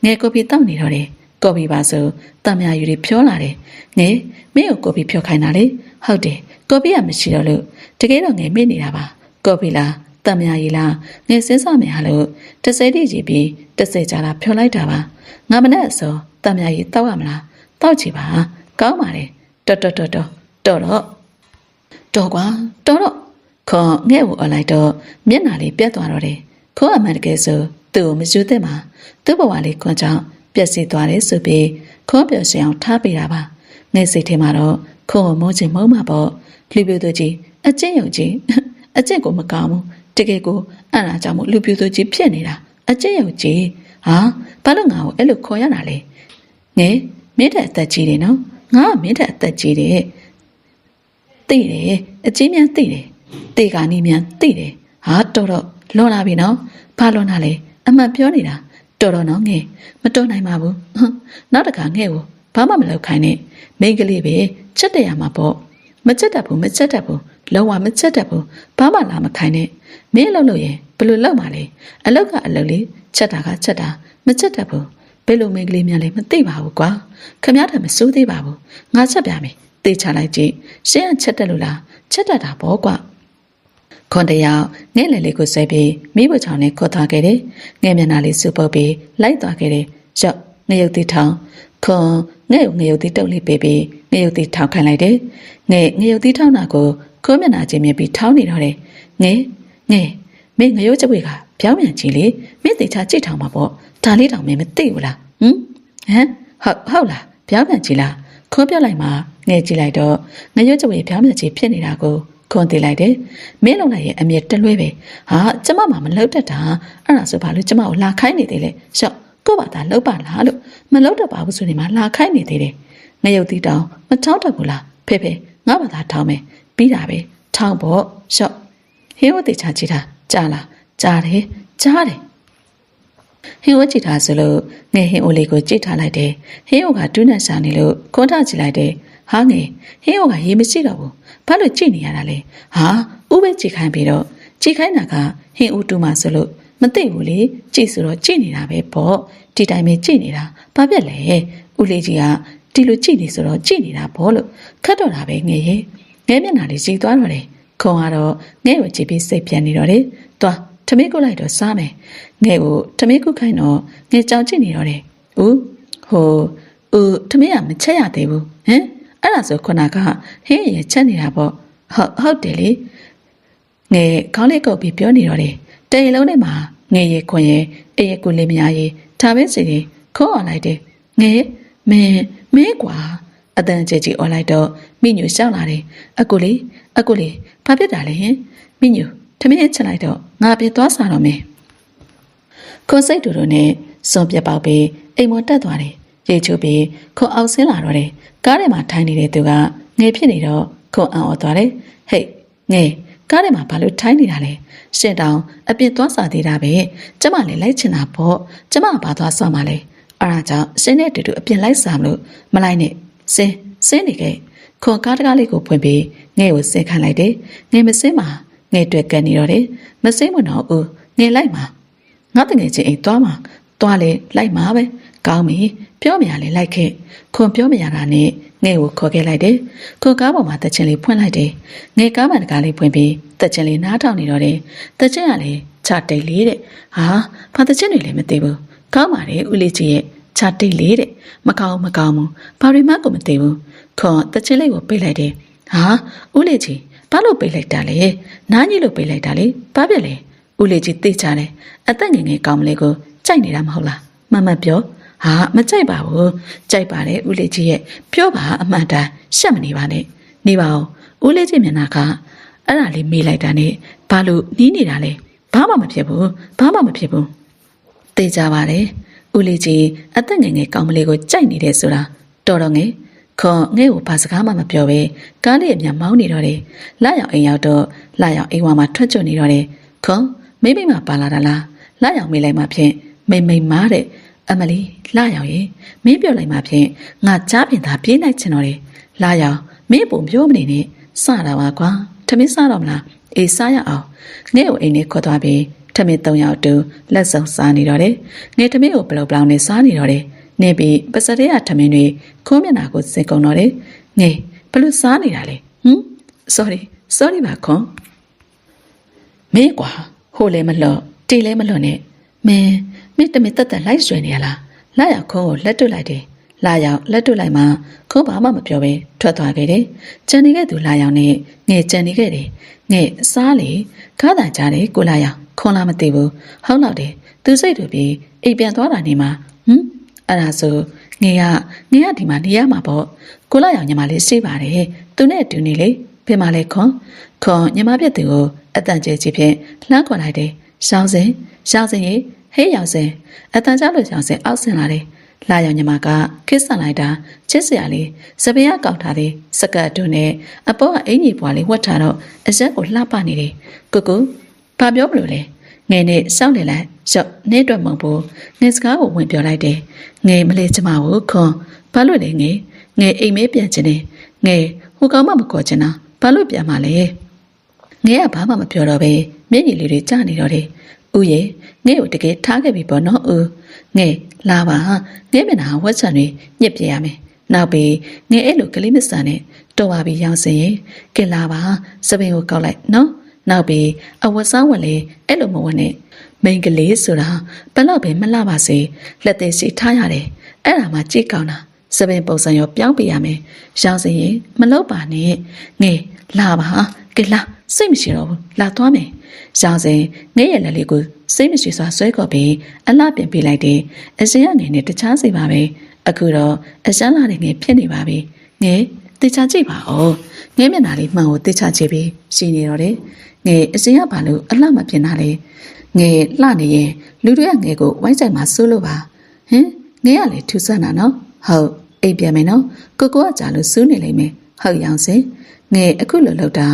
A: ငယ်ကော်ဖီတောက်နေတော့တယ်ကော်ဖီပါဆိုတမယာယူတွေဖြောလာတယ်ငယ်မင်းကိုကော်ဖီဖြောခိုင်းတာလေဟုတ်တယ်ကော်ဖီကမရှိတော့လို့တကယ်တော့ငယ်မေ့နေတာပါကော်ဖီလားတ တမယာရီလားငယ်စင်းစားမယ်ဟာလို့30တိကြီးပြီး30ကြာလာဖြောလိုက်တာပါငါမနဲ့အစောတမယာရီတောက်ရမလားတောက်ချီပါကောင်းပါလေတော်တော့ကွာတော်တော့ခေါ်ငဲ့ကိုအလိုက်တော့မျက်နှာလေးပြတ်သွားတော့တယ်ခေါ်အမှန်တကယ်ဆိုသူ့ကိုမယူသင့်ပါသူ့ဘဝလေးခွန်ကြောင့်ပြက်စီးသွားတယ်ဆိုပြီးခေါ်ပြောစင်အောင်ထားပေးတာပါငဲ့စိတ်ထဲမှာတော့ခေါ်ကိုမုန်းချင်မုန်းမှာပေါ့လူပြိုသူကြီးအကျင့်ယုံကြီးအကျင့်ကိုမကောင်းဘူးတကယ်ကိုအဲ့ဒါကြောင့်မို့လူပြိုသူကြီးဖြစ်နေတာအကျင့်ယုံကြီးဟာဘာလို့ငါ့ကိုအဲ့လိုခေါ်ရတာလဲငဲမင်းတဲ့အသက်ကြီးတယ်နော်ငါကမင်းတဲ့အသက်ကြီးတယ်သိတယ်အချင်းများသိတယ်တေကာနီများသိတယ်ဟာတော်တော့လွန်လာပြီနော်ဘာလွန်တာလဲအမှန်ပြောနေတာတော်တော့နော်ငဲမတော်နိုင်ပါဘူးနောက်တခါငဲကိုဘာမှမလုပ်ခိုင်းနဲ့မိန်းကလေးပဲချက်တရမှာပေါ့မချက်တတ်ဘူးလုံးဝမချက်တတ်ဘူးဘာမှလာမခိုင်းနဲ့မင်းလှုပ်လို့ရင်ဘယ်လိုလုပ်မှာလဲအလုပ်ကအလုပ်လေးချက်တာကချက်တာမချက်တတ်ဘူးဘယ်လိုမိန်းကလေးများလဲမသိပါဘူးကွာခမည်းတော်မစိုးသေးပါဘူးငါချက်ပြမယ်တေးချလိုက်ကြည့်ရှင်းချက်တက်လို့လားချက်တတ်တာပေါ့ကွာခွန်တယောက်ငဲ့လေလေးကိုဆွဲပြီးမိဘချောင်းနဲ့ခေါ်သွားခဲ့တယ်ငဲ့မျက်နှာလေးစူပုတ်ပြီးလိုက်သွားခဲ့တယ်ရော့ငရုတ်တိထောင်ခွန်ငဲ့ငရုတ်တိတုပ်လေးပေးပြီးငရုတ်တိထောင်ခိုင်းလိုက်တယ်ငရုတ်တိထောင်တာကိုခွန်မျက်နှာချင်းမြင်ပြီးထောင်းနေတော့တယ်ငဲမင်းငရုတ်ကြွေကပြောင်းပြန်ကြည့်လေမင်းတေချာကြည့်ထောင်မှာပေါ့ဒါလေးတောင်မင်းမသိဘူးလားဟုတ်လားပြောင်းပြန်ကြည့်လားခွန်ပြလိုက်မှာငဲကြည့်လိုက်တော့ငရုတ်ကြွေပြောင်းပြန်ကြည့်ဖြစ်နေတာကိုခွန်သိလိုက်တယ်မင်းလုံးလိုက်ရဲ့အမြဲတလွဲပဲဟာကျမမှမလှုပ်တတ်တာအဲ့ဒါဆိုဘာလို့ကျမကိုလာခိုင်းနေသေးလဲရှော့ကို့ဘာသာလှုပ်ပါလားလို့မလှုပ်တတ်ပါဘူးဆိုနေမှာလာခိုင်းနေသေးတယ်ငရုတ်တီတောင်မထောက်တတ်ဘူးလားဖေငါဘာသာထောင်းမယ်ပြီးတာပဲထောင်းဖို့ရှော့ဟင်းဝတေချာကြည့်တာကြားလားကြားတယ်ဟင်းဝကြည့်တာဆိုလို့ငယ်ဟင်းအိုလေးကိုကြည့်ထားလိုက်တယ်ဟင်းအိုကတူးနဲ့စားနေလို့ခွန်ထကြည့်လိုက်တယ်ဟာငယ်ဟင်းအိုကရေးမရှိတော့ဘူးဘာလို့ကြည့်နေရတာလဲဟာဥပဲကြည့်ခိုင်းပြီးတော့ကြည့်ခိုင်းတာကဟင်းဦးတူမှဆိုလို့မသိဘူးလေကြည့်ဆိုတော့ကြည့်နေတာပဲပေါ့ဒီတိုင်းပဲကြည့်နေတာဘာပြက်လဲဦးလေးကြီးကဒီလိုကြည့်နေဆိုတော့ကြည့်နေတာပေါ့လို့ခတ်တော့တာပဲငယ်ရဲ့ငယ်မျက်နှာလေးကြည့်သွားတော့တယ်ခွန်ကတော့ငယ်ကိုကြည့်ပြီးစိတ်ပြန်နေတော့တယ်သွားထမင်းကုတ်လိုက်တော့စားမယ်ငယ်ကိုထမင်းကုတ်ခိုင်းတော့ငယ်ကြောင်ကြည့်နေတော့တယ်ထမင်းကမချက်ရသေးဘူးဟမ်အဲ့ဒါဆိုခုနကဟင်းရချက်နေတာပေါ့ဟုတ်တယ်လေငယ်ခေါင်းလေးကုတ်ပြီးပြောနေတော့တယ်တရင်လုံးနဲ့မှာငယ်ရဲ့ခွန်ရဲ့အေးရဲ့ကိုလေးမယားရဲ့ဒါပဲစီတယ်ခေါ်အောင်လိုက်တယ်ငယ်မင်းကွာအတန်ကြဲကြီးអော်လိုက်တော့မိညူရှောက်လာတယ်အကူလေးဘာဖြစ်တာလဲဟင်မိညူထမင်းချက်လိုက်တော့ငါပြေသွားစားတော့မယ်ခွန်စိတ်တူတို့နဲ့စွန်ပြပေါက်ပြီးအိမ်မော်တက်သွားတယ်ရေချိုးပြီးခွန်အောင်ဆင်းလာတော့တယ်ကားထဲမှာထိုင်နေတဲ့သူကငယ်ဖြစ်နေတော့ခွန်အောင်သွားတယ်ဟေ့ငယ်ကားထဲမှာဘာလို့ထိုင်နေတာလဲရှင်တောင်အပြစ်သွားစားသေးတာပဲကျမလည်းလိုက်ချင်တာပေါ့ကျမဘာသွားစားမှလဲအဲ့ဒါကြောင့်ရှင်နဲ့တူတူအပြစ်လိုက်စားမလို့မလိုက်နဲ့ဆင်းနေခဲ့ခွန်ကားတကားလေးကိုဖွင့်ပြီးငယ်ကိုဆင်းခံလိုက်တယ်ငယ်မဆင်းမှာငယ်တွေ့ကန်နေတော့တယ်မဆင်းမတော့ဦးငယ်လိုက်မှာငါတငယ်ချင်းအိမ်သွားလေလိုက်မှာပဲကောင်းပြီပြောမရလေလိုက်ခဲ့ခွန်ပြောမရတာနဲ့ငယ်ကိုခေါ်ခဲ့လိုက်တယ်ခွန်ကားပေါ်မှာတချင်လေးဖွင့်လိုက်တယ်ငယ်ကားမှတကားလေးဖွင့်ပြီးတချင်လေးနားထောင်နေတော့တယ်တချင်ကလည်းချတိတ်လေးတဲ့ဟာဘာတချင်တွေလည်းမသိဘူးကောင်းပါလေဦးလေးကြီးရဲ့ချတိတ်လေးတဲ့မကောင်းဘူးဘာတွေမှကိုမသိဘူးခွန်တချင်လေးကိုပိတ်လိုက်တယ်ဟာဦးလေးကြီးဘာလို့ပိတ်လိုက်တာလဲနားကြီးလို့ပိတ်လိုက်တာလေဘာဖြစ်လဲဦးလေးကြီးသိချတယ်အသက်ငယ်ငယ်ကောင်းမလေးကိုကြိုက်နေတာမဟုတ်လားမမပြောဟာမကြိုက်ပါဘူးကြိုက်ပါတယ်ဦးလေးကြီးရဲ့ပြောပါအမှန်တမ်းရှက်မနေပါနဲ့နေပါဦးဦးလေးကြီးမျက်နှာကအဲ့ဒါလေးမေးလိုက်တာနဲ့ဘာလို့နီးနေတာလဲဘာမှမဖြစ်ဘူးသိကြပါတယ်ဦးလေးကြီးအသက်ငယ်ငယ်ကောင်းမလေးကိုကြိုက်နေတယ်ဆိုတာတော်တော်ငယ်ခွန်ငဲ့ကိုဘာစကားမှမပြောပဲကားလေးအမြမောင်းနေတော့တယ်လာရောက်အိမ်ရောက်တော့လာရောက်အိမ်ဝါမှာထွက်ကြွနေတော့တယ်ခွန်မိမပါလာတာလားလာရောက်မေးလိုက်မှဖြင့်မိမမားတဲ့အမလီလာရောက်ရင်မင်းပြောလိုက်မှဖြင့်ငါကြားပြင်သာပြေးလိုက်ချင်တော့တယ်လာရောက်မင်းပုံပြောမနေနဲ့စတာပါကွာထမင်းစားတော့မလားအေးစားရအောင်ငဲ့ကိုအိမ်နဲ့ခေါ်သွားပြီးထမင်း3ယောက်တူလက်စုံစားနေတော့တယ်ငဲ့ထမင်းကိုဘလောင်နဲ့စားနေတော့တယ်နေပြီးပစတဲ့ထမင်းတွေခိုးမျက်နှာကိုစင်ကုန်တော့တယ်ငဲ့ဘလို့စားနေတာလဲsorry ပါခွန်မင်းကွာ ဟိုလည်းမလွတ်တီလည်းမလွတ်နဲ့မင်းတမင်တက်တက်လိုက်ဆွေနေရလားလာရောက်ခုံးကိုလက်တွတ်လိုက်တယ်လာရောက်လက်တွတ်လိုက်မှခုံးဘာမှမပြောဘဲထွက်သွားခဲ့တယ်ကြံနေခဲ့သူလာရောက်နဲ့ငဲကြံနေခဲ့တယ်ငဲစားလေခါတာကြတယ်ကိုလာရောက်ခွန်လာမသိဘူးဟုတ်တော့တယ်သူစိတ်တူပြီးအိပ်ပြန်သွားတာနေမှာအဲ့ဒါဆိုငဲကဒီမှာနေရမှာပေါ့ကိုလာရောက်ညီမလေးရှိပါတယ်သူနဲ့အတူနေလေဘယ်မှာလဲခွန်ညီမပြက်သူကိုအတန်ကျဲကြီးဖြင့်လှမ်းခွန်လိုက်တယ်ရှောင်းစင်ရေဟေးရောက်စင်အတန်ကြားလို့ရှောင်းစင်အောက်ဆင်လာတယ်လာရောက်ညီမကခစ်ဆန်လိုက်တာချစ်စရာလေးစပင်းကောက်ထားတယ်စကတ်တွန်းနဲ့အပေါ်ကအင်ကြီးပွားလေးဝတ်ထားတော့အရက်ကိုလှပနေတယ်ကူဘာပြောမလို့လဲငယ်နဲ့စောင့်နေလိုက်ရော့နေတော့မဟုတ်ဘူးငယ်စကားကိုဝင်ပြောလိုက်တယ်ငယ်မလေးကျမကိုခွန်ဘာလို့လဲငယ်အိမ်မေးပြန်ချင်တယ်ငယ်ဟိုကောင်မခေါ်ချင်တာဘာလို့ပြန်มาလဲငယ်ကဘာမှမပြောတော့ပဲမျက်ရည်လေးတွေကျနေတော့တယ်ဦးရဲ့ငယ်ကိုတကယ်ထားခဲ့ပြီပေါ့နော်ဦးငယ်လာပါငယ်မျက်နှာဝက်ချန်တွေညစ်ပြရမယ်နောက်ပြီးငယ်အဲ့လိုကလေးမဆန်နဲ့တော်ပါပြီရောင်းစင်ရင်ကင်လာပါစပင်ကိုကောက်လိုက်နော်နောက်ပြီးအဝတ်စားဝတ်လေအဲ့လိုမဝတ်နဲ့မိန်ကလေးဆိုတာဘယ်တော့ပဲမလှပါစေလက်သေးစီထားရတယ်အဲ့ဒါမှကြည့်ကောင်းတာစပင်ပုံစံရောပြောင်းပြရမယ်ရောင်းစင်ရင်မလုပ်ပါနဲ့ငယ်လာပါကင်လာစိတ်မရှိတော့ဘူးလာသွားမယ်ရောင်းစင်ငယ်ရဲ့လက်လေးကိုစိတ်မရှိစွာဆွဲခေါ်ပြီးအလှပြင်ပေးလိုက်တယ်အစင်ကငယ်နဲ့တခြားစီပါပဲအခုတော့အစမ်းလာတဲ့ငယ်ဖြစ်နေပါပြီငယ်တေချာကြည့်ပါဦးငယ်မျက်နှာလေးမှန်ကိုတေချာကြည့်ပြီးရှိနေတော့တယ်ငယ်အစင်ကဘာလို့အလှမဖြစ်တာလဲငယ်လှနေရင်လူတွေကငယ်ကိုဝိုင်းဆိုင်မှာစိုးလို့ပါဟင်ငယ်ကလည်းထူဆန်းတာနော်ဟုတ်အိပ်ပြန်မယ်နော်ကိုကကြာလို့စူးနေလိမ့်မယ်ဟုတ်ရောင်စင်ငယ်အခုလိုလောက်တာ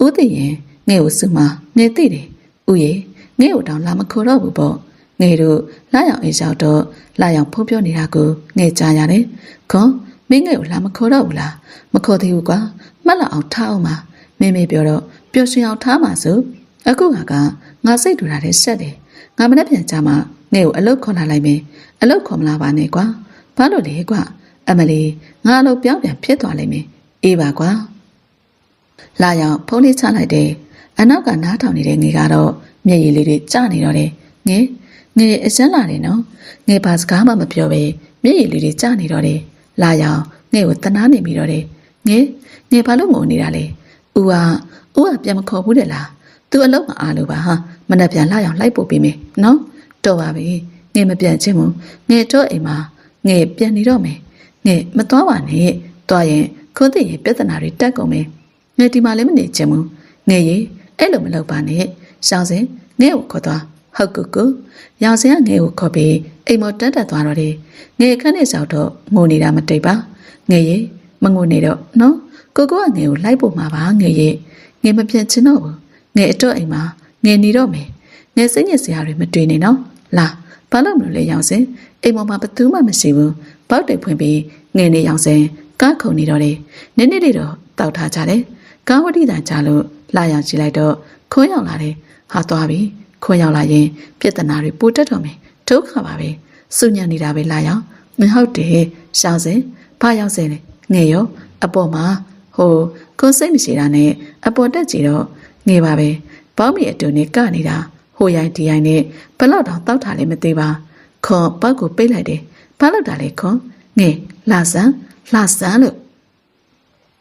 A: ဦးသိရင်ငယ်ကိုစူးမငယ်သိတယ်ဦးရေငယ်ကိုတောင်လာမခေါ်တော့ဘူးပေါ့ငယ်တို့လာရောက်အိမ်ရောက်တော့လာရောက်ဖုံးပြောနေတာကိုငယ်ကြားရတယ်ခွန်မင်းငယ်ကိုလာမခေါ်တော့ဘူးလားမခေါ်သေးဘူးကွာမှတ်လောက်အောင်ထားအောင်ပါမေပြောတော့ပျော်ရွှင်အောင်ထားမှာစို့အခုကငါစိတ်တူတာတဲ့ဆက်တယ်ငါမနေ့ပြန်ကြမှာငယ်ကိုအလုတ်ခေါ်လာလိုက်မယ်အလုတ်ခေါ်မလာပါနဲ့ကွာဘာလို့လဲကွာအမလီငါအလုတ်ပြောင်းပြန်ဖြစ်သွားလိမ့်မယ်အေးပါကွာလာရောက်ဖုံးလေးချလိုက်တယ်အနောက်ကနားထောင်နေတဲ့ငယ်ကတော့မျက်ရည်လေးတွေကျနေတော့တယ်ငယ်အစမ်းလာတယ်နော်ငယ်ဘာစကားမှမပြောပဲမျက်ရည်လေးတွေကျနေတော့တယ်လာရောက်ငယ်ကိုတနာနေမိတော့တယ်ငယ်ဘာလို့ငိုနေတာလဲဦးကပြန်မခေါ်ဘူးတဲ့လားသူအလုံးမအားလို့ပါဟာမနှက်ပြန်လာရောက်လိုက်ပို့ပေးမယ်နော်တော်ပါပြီငယ်မပြန်ချင်းဘူးငယ်တော့အိမ်မှာငယ်ပြန်နေတော့မယ်ငယ်မသွားပါနဲ့သွားရင်ခွန်းသိရင်ပြဿနာတွေတက်ကုန်မယ်ငယ်ဒီမှာလည်းမနေချင်ဘူးငယ်ရေအဲ့လိုမလုပ်ပါနဲ့ရှောင်းစင်ငယ်ကိုခေါ်သွားဟုတ်ကူရောင်စင်ကငယ်ကိုခေါ်ပြီးအိမ်မော်တက်သွားတော့တယ်ငယ်ခန်းနေဆောင်တော့ငိုနေတာမတိတ်ပါငယ်ရေမငိုနေတော့နော်ကိုကငယ်ကိုလိုက်ပို့မှာပါငယ်ရေငယ်မပြန်ချင်တော့ဘူးငယ်အတွက်အိမ်မှာငယ်နေတော့မယ်ငယ်စိတ်ညစ်စရာတွေမတွေ့နေနော်လာဘာလို့မလို့လဲရောင်စင်အိမ်မော်မှာဘသူမှမရှိဘူးပေါက်တိတ်ဖွင့်ပြီးငယ်နေရောင်စင်ကားခုန်နေတော့တယ်နည်းနည်းလေးတော့တောက်ထားကြတယ်ကားဝတိတန်ကြလို့လာရောက်ကြည့်လိုက်တော့ခွန်းရောက်လာတယ်ဟာသွားပြီခွန်းရောက်လာရင်ပြဿနာတွေပိုတက်တော့မယ်ဒုက္ခပါပဲစုညံ့နေတာပဲလာရောက်မဟုတ်တယ်ရှောင်းစင်ဘာရောက်စင်လဲငယ်ရောအပေါ်မှာဟိုကိုစိတ်မရှိတာနဲ့အပေါ်တက်ကြည့်တော့ငယ်ပါပဲဘောင်းမီအတူနဲ့ကနေတာဟိုရိုင်းဒီရိုင်းနဲ့ဘလောက်တောင်တောက်ထားလဲမသိပါခွန်ပေါက်ကိုပိတ်လိုက်တယ်ဘာလို့တာလဲခွန်ငယ်လာစမ်းလို့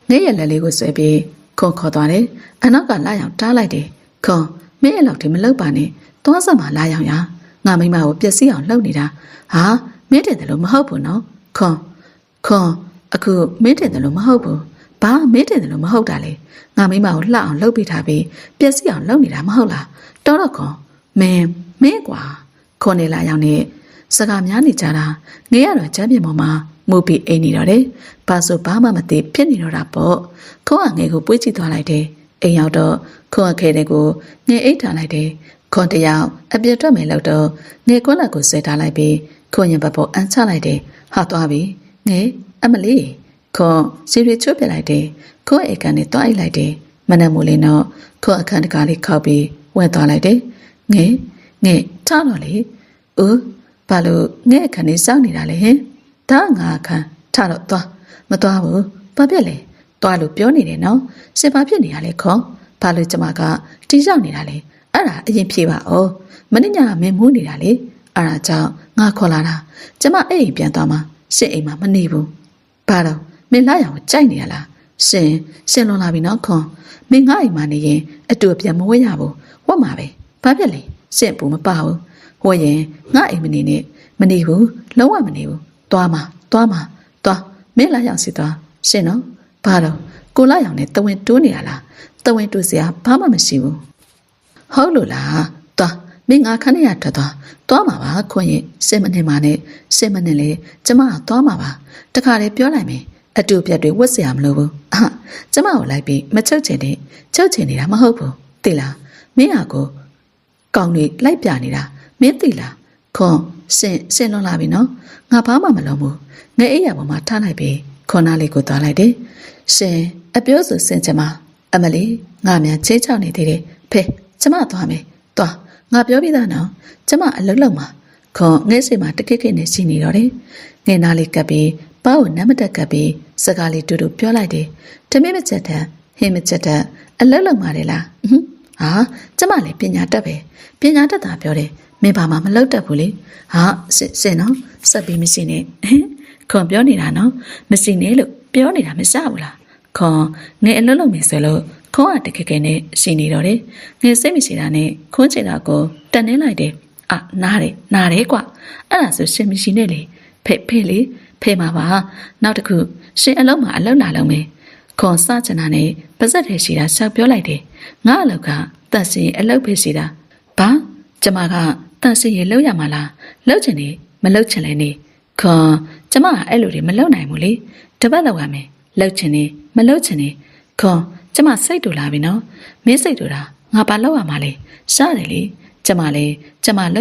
A: ငယ်ရဲ့လက်လေးကိုဆွဲပြီးခွန်ခေါ်သွားတယ်အနောက်ကလာရောက်တားလိုက်တယ်ခွန်မင်းအဲ့လောက်ထိမလုပ်ပါနဲ့သွားစမှာလာရောက်ရငါမိမကိုပျက်စီးအောင်လုပ်နေတာဟာမင်းတင်တယ်လို့မဟုတ်ဘူးနော်ခွန်အခုမင်းတင်တယ်လို့မဟုတ်ဘူးဘာမင်းတင်တယ်လို့မဟုတ်တာလေငါမိမကိုလှအောင်လုပ်ပေးထားပြီးပျက်စီးအောင်လုပ်နေတာမဟုတ်လားတော်တော့ခွန်မင်းကွာခွန်နေလာရောက်နေစကားများနေကြတာငေးရတော့ချမ်းပြင်ပေါ်မှာမူပြီးအိမ်နေတော့တယ်ဘာဆိုဘာမှမသိဖြစ်နေတော့တာပေါ့ခွန်ကငယ်ကိုပွေးကြည့်သွားလိုက်တယ်အိမ်ရောက်တော့ခွန်ခဲတဲ့ကိုငယ်အိတ်ထားလိုက်တယ်ခွန်တယောက်အပြတ်ထွက်မယ်လို့တော့ငယ်ကွက်လက်ကိုဆွဲထားလိုက်ပြီးခွန်ရင်ဘက်ပေါ်အန်ချလိုက်တယ်ဟာသွားပြီငယ်အမလေးခွန်စီရီချွတ်ပြလိုက်တယ်ခွန်အိတ်ကနေသွားအိတ်လိုက်တယ်မနက်မိုးလင်းတော့ခွန်အခန်းတကားလေးခောက်ပြီးဝင်သွားလိုက်တယ်ငယ်ထားတော့လေဦးဘာလို့ငဲ့အခန်းလေးစောင့်နေတာလဲဟင်ဒါငါအခန်းထတော့သွားမသွားဘူးဘာဖြစ်လဲသွားလို့ပြောနေတယ်နော်စင်ဘာဖြစ်နေရလဲခွန်ဘာလို့ကျမကတီးရောက်နေတာလဲ အဲ့ဒါအရင်ဖြေပါဦးမနေ့ညမင်းမူးနေတာလေအဲ့ဒါကြောင့်ငါခေါ်လာတာကျမအဲ့အိမ်ပြန်သွားမှရှင့်အိမ်မှာမနေဘူးဘာတော့မင်းလာရောင်ကြိုက်နေရလားရှင်လွန်လာပြီနော်ခွန်မင်းငါအိမ်မှာနေရင်အတူပြန်မဝဲရဘူးဝတ်မှာပဲဘာဖြစ်လဲရှင့်ပူမပါဘူးဟိုရင်ငါအိမ်မနေနဲ့မနေဘူးလုံးဝမနေဘူးသွားမင်းလာရောင်စီသွားရှင်နော်ဘာတော့ကိုလာရောင်နဲ့တဝင်းတိုးနေရလားတဝင်းတိုးစရာဘာမှမရှိဘူးဟုတ်လို့လားသွားမင်းငါခဏရထွက်သွားမှာပါခွန်ရင်စင်မနေမှာနဲ့စင်မနေလေကျမကသွားမှာပါတခါလေပြောလိုက်မယ်အတူပြတ်တွေဝတ်စရာမလိုဘူးကျမကိုလိုက်ပြီးမချုပ်ချင်နဲ့ချုပ်ချင်နေတာမဟုတ်ဘူးသိလားမင်းဟာကိုကောင်းနေလိုက်ပြနေတာမင်းသိလားခွန်စင်လွန်လာပြီနော်ငါဘာမှမလုပ်ဘူးငါအိယာပေါ်မှာထားလိုက်ပြီးခွန်နာလေးကိုသွားလိုက်တယ်ရှင်အပြောဆိုစင်ချင်မှာအမလီငါမြန်ချေးချောက်နေသေးတယ်ဖေကျမသွားမယ်သွားငါပြောပြသားနော်ကျမအလုံးလုံးမှာခွန်ငဲ့စီမှာတကိကိနဲ့ရှိနေတော့တယ်ငဲ့နာလေးကပ်ပြီးပါကိုနမ်းမတက်ကပ်ပြီးစကားလေးတူတူပြောလိုက်တယ်တမင်းမချက်တဲ့ဟင်းမချက်တဲ့အလုံးလုံးမှာလေလားဟာကျမလည်းပညာတတ်ပဲပညာတတ်တာပြောတယ်မင်းဘာမှမလုပ်တတ်ဘူးလေဟာစင်နော်စက်ပြီးမရှိနဲ့ခွန်ပြောနေတာနော်မရှိနဲ့လို့ပြောနေတာမစဘူးလားခွန်ငဲ့အလုံးလုံးနေဆိုလို့ခွန်ကတကယ်နဲ့ရှိနေတော့တယ်ငယ်စိတ်မရှိတာနဲ့ခွန်းချင်တာကိုတန်နေလိုက်တယ်နားတယ်ကွအဲ့ဒါဆိုရှင်မရှိနဲ့လေဖေလေဖေမှာပါနောက်တစ်ခုရှင်အလုံးမှာအလုံးလာလုံးမယ်ခွန်စချင်တာနဲ့ပါဇက်ထဲရှိတာရှောက်ပြောလိုက်တယ်ငါအလောက်ကတန်စင်အလုံးဖေရှိတာဘာကျမကတန်စင်ရလောက်ရမှာလားလောက်ချင်နေမလောက်ချင်လဲနေခွန်ကျမကအဲ့လိုတွေမလောက်နိုင်ဘူးလေတပတ်လောက်ရမယ်လောက်ချင်နေမလောက်ချင်နေခွန်ကျမစိတ်တူလာပြီနော်မင်းစိတ်တူတာငါဘာလောက်ရမှာလဲရှားတယ်လေကျမလှု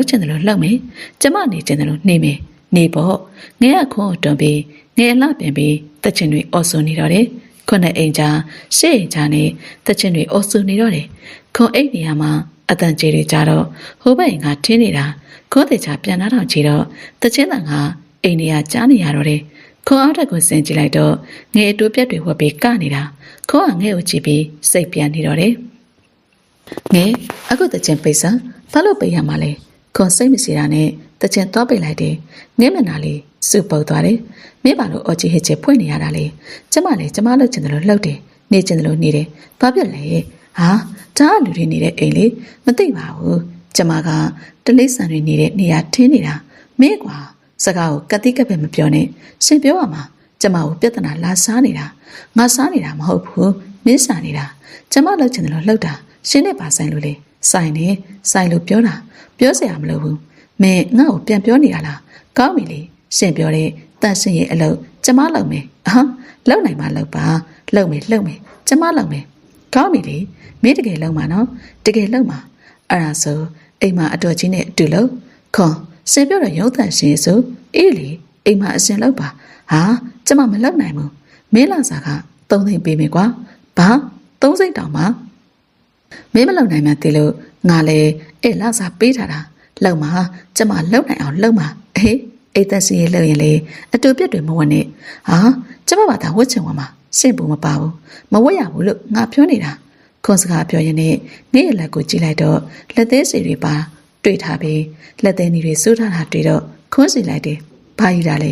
A: ပ်ချင်တယ်လို့လှုပ်မယ်ကျမနေချင်တယ်လို့နေမယ်နေပေါ့ငဲကခွန်တွန်ပြီးငဲအလှပြင်ပြီးတချင်တွေအော်ဆူနေတော့တယ်ခွန်းနဲ့အိမ်ကြားရှေ့အိမ်ကြားနဲ့တချင်တွေအော်ဆူနေတော့တယ်ခွန်အိမ်နေရာမှာအတန်ကြီးတွေကြတော့ဟိုဘက်အိမ်ကထင်းနေတာခွန်းသေးချာပြန်လာတော့ကြည့်တော့တချင်တန်ကအိမ်နေရာကြားနေရတော့တယ်ခွန်အောက်ထက်ကိုဆင်ကြည့်လိုက်တော့ငဲအတူပြက်တွေဝတ်ပြီးကနေတာခွန်ကငဲကိုကြည့်ပြီးစိတ်ပြန်နေတော့တယ်ငဲအခုတချင်ပိတ်စဘာလို့ပိတ်ရမှာလဲခွန်စိတ်မရှိတာနဲ့တချင်သွားပိတ်လိုက်တယ်ငဲမျက်နှာလေးစုပ်ပုတ်သွားတယ်မင်းဘာလို့အော်ချီဟစ်ချစ်ဖွင့်နေရတာလဲကျမလည်းကျမလှုပ်ချင်တယ်လို့လှုပ်တယ်နေချင်တယ်လို့နေတယ်ဘာဖြစ်လဲဟာဒါလူတွေနေတဲ့အိမ်လေမသိပါဘူးကျမကတလိဆန်တွေနေတဲ့နေရာထင်းနေတာမင်းကွာစကားကိုကတိကပ်ပဲမပြောနဲ့ရှင်ပြောရမှာကျမကိုပြဿနာလာစားနေတာငါစားနေတာမဟုတ်ဘူးမင်းစားနေတာကျမလှုပ်ချင်တယ်လို့လှုပ်တာရှင်နဲ့ပါဆိုင်လို့လေဆိုင်လို့ပြောတာပြောစရာမလိုဘူးမင်းငါ့ကိုပြန်ပြောနေတာလားကောင်းပြီလေရှင်ပြောတဲ့တန်ရှင်ရဲ့အလုပ်ကျမလုပ်မယ်လုပ်နိုင်မှလုပ်ပါလုပ်မယ်ကျမလုပ်မယ်ကောင်းပြီလေမင်းတကယ်လုပ်မှာနော်တကယ်လုပ်မှာအဲ့ဒါဆိုအိမ်မှာအတော်ကြီးနဲ့အတူလုပ်ခွန်ရှင်ပြောတော့ရုံးတန်ရှင်ဆိုအေးလေအိမ်မှာအရှင်လုပ်ပါဟာကျမမလုပ်နိုင်ဘူးမင်းလာစားက3သိန်းပေးမယ်ကွာဘာ3စိတ်တောင်မှမင်းမလုပ်နိုင်မှသိလို့ငါလည်းအဲ့လာစားပေးထားတာလောက်မှာကျမလုပ်နိုင်အောင်လုပ်မှာအိတ်သက်စီရဲ့လုပ်ရင်လေအတူပြက်တွေမဝတ်နဲ့ဟာကျမဘာသာဝတ်ချင်ဝင်မှာစင့်ဘူးမပါဘူးမဝတ်ရဘူးလို့ငါပြောနေတာခွန်စကားပြောရင်နဲ့နေ့ရက်လက်ကိုကြည့်လိုက်တော့လက်သေးစီတွေပါတွေ့ထားပြီးလက်သေးနီတွေစိုးထားတာတွေ့တော့ခွန်းစီလိုက်တယ်ဘာကြီးတာလဲ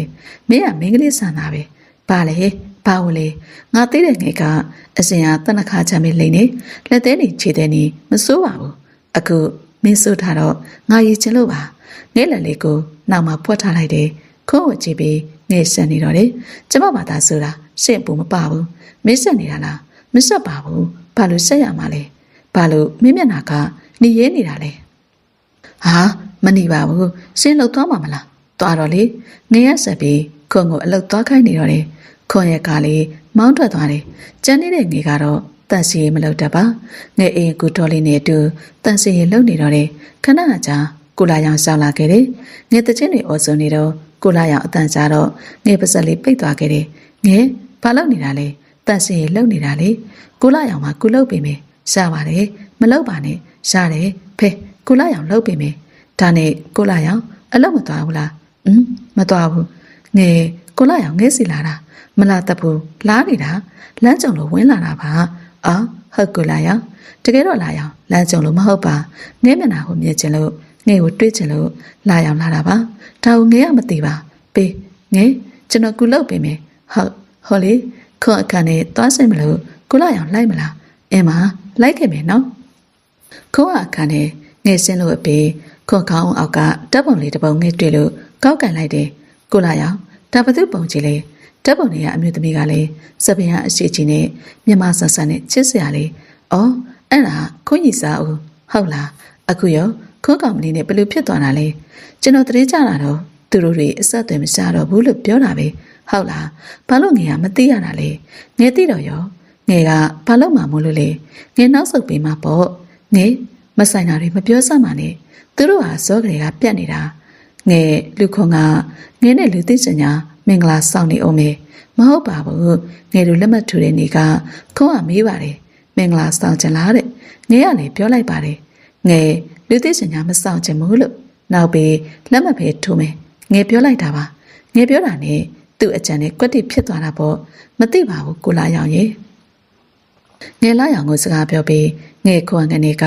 A: မင်းကမင်းကလေးဆန်တာပဲဘာလဲဘာလို့လဲငါသိတဲ့ငယ်ကအစင်ဟာတနခါချမ်းမလိမ့်နေလက်သေးနီခြေသေးနီမစိုးပါဘူးအခုမင်းစိုးထားတော့ငါရည်ချင်လို့ပါငဲ့လက်လေးကိုနောက်မှဖွက်ထားလိုက်တယ်ခိုးကိုကြည့်ပြီးငဲ့ဆက်နေတော့တယ်ကျမဘာသာဆိုတာရှင့်ပူမပဘူးမင်းဆက်နေတာလားမဆက်ပါဘူးဘာလို့ဆက်ရမှာလဲဘာလို့မင်းမျက်နှာကနေရဲနေတာလဲဟာမနေပါဘူးရှင်းလောက်သွားမှာမလားသွားတော့လေငဲ့ရဆက်ပြီးခွန်ကိုအလုတ်သွားခိုင်းနေတော့တယ်ခွန်ရဲ့ကားလေးမောင်းထွက်သွားတယ်ကျန်နေတဲ့ငေကတော့တန်စီမလုပ်တတ်ပါငဲ့အိမ်ကူတော်လေးနဲ့အတူတန်စီရလုံနေတော့တယ်ခဏကြာကိုလာရောင်ရှောင်းလာခဲ့တယ်ငဲ့တချင်းတွေအော်စုံနေတော့ကိုလာရောင်အတန်ကြာတော့ငဲ့ပါစက်လေးပိတ်သွားခဲ့တယ်ငဲ့ဘာလုပ်နေတာလဲတန်စီရလုံနေတာလေကိုလာရောင်မှာကုလုပ်ပေးမယ်ရှားပါတယ်မလုပ်ပါနဲ့ရှားတယ်ဖေကိုလာရောင်လုပ်ပေးမယ်ဒါနဲ့ကိုလာရောင်အလုပ်မသွားဘူးလားမသွားဘူးငဲ့ကိုလာရောင်ငဲ့စီလာတာမလာတတ်ဘူးလားနေတာလမ်းကြုံလို့ဝင်လာတာပါ ဟုတ်ကူလာရောတကယ်တော့လာရောလမ်းကြုံလို့မဟုတ်ပါငဲမျက်နှာကိုမြင်ချင်လို့ငဲကိုတွေးချင်လို့လာရောလာတာပါဒါကိုငဲကမသိပါပေးငဲကျွန်တော်ကူလုပ်ပေးမယ်ဟုတ်လေခွန်အခါနဲ့သွားစင်မလို့ကူလာရောလိုက်မလားအင်းမလိုက်ခဲ့မယ်နော်ခွန်အခါနဲ့ငဲစင်းလို့အပေးခွန်ကောင်းအောက်ကတပ်ပုံလေးတစ်ပုံငဲတွေ့လို့ကောက်ကန်လိုက်တယ်ကူလာရောဒါဘသူပုံကြည့်လေတပ်ပုံတွေကအမျိုးသမီးကလည်းစပင်ရအရှိကြီးနဲ့မြမဆန်ဆန်နဲ့ချစ်စရာလေးအော်အဲ့ဒါခွန်ကြီးစားဦးဟုတ်လားအခုရောခွန်ကောင်မလေးနဲ့ဘယ်လိုဖြစ်သွားတာလဲကျွန်တော်တရေကြတာတော့သူတို့တွေအဆက်အသွယ်မရှာတော့ဘူးလို့ပြောတာပဲဟုတ်လားဘာလို့ငယ်ကမသိရတာလဲငယ်သိတော့ရောငယ်ကဘာလို့မှမို့လို့လဲငယ်နောက်ဆုတ်ပေးမှာပေါ့ငယ်မဆိုင်တာတွေမပြောစမ်းပါနဲ့သူတို့ဟာစောကလေးကပြတ်နေတာငယ်လူခွန်ကငယ်နဲ့လူသိစင်ညာမင်္ဂလာဆောင်နေအောင်မေမဟုတ်ပါဘူးငယ်တို့လက်မှတ်ထိုးတဲ့နေ့ကခွန်ကမေးပါတယ်မင်္ဂလာဆောင်ကြလားတဲ့ငယ်ကလည်းပြောလိုက်ပါတယ်ငယ်လူသိစင်ညာမဆောင်ချင်ဘူးလို့နောက်ပြီးလက်မှတ်ပဲထိုးမယ်ငယ်ပြောလိုက်တာပါငယ်ပြောတာနဲ့သူ့အကြံနဲ့ကွက်တိဖြစ်သွားတာပေါ့မသိပါဘူးကိုလာရောင်ရေငယ်လာရောင်ကိုစကားပြောပြီးငယ်ခွန်ငယ်က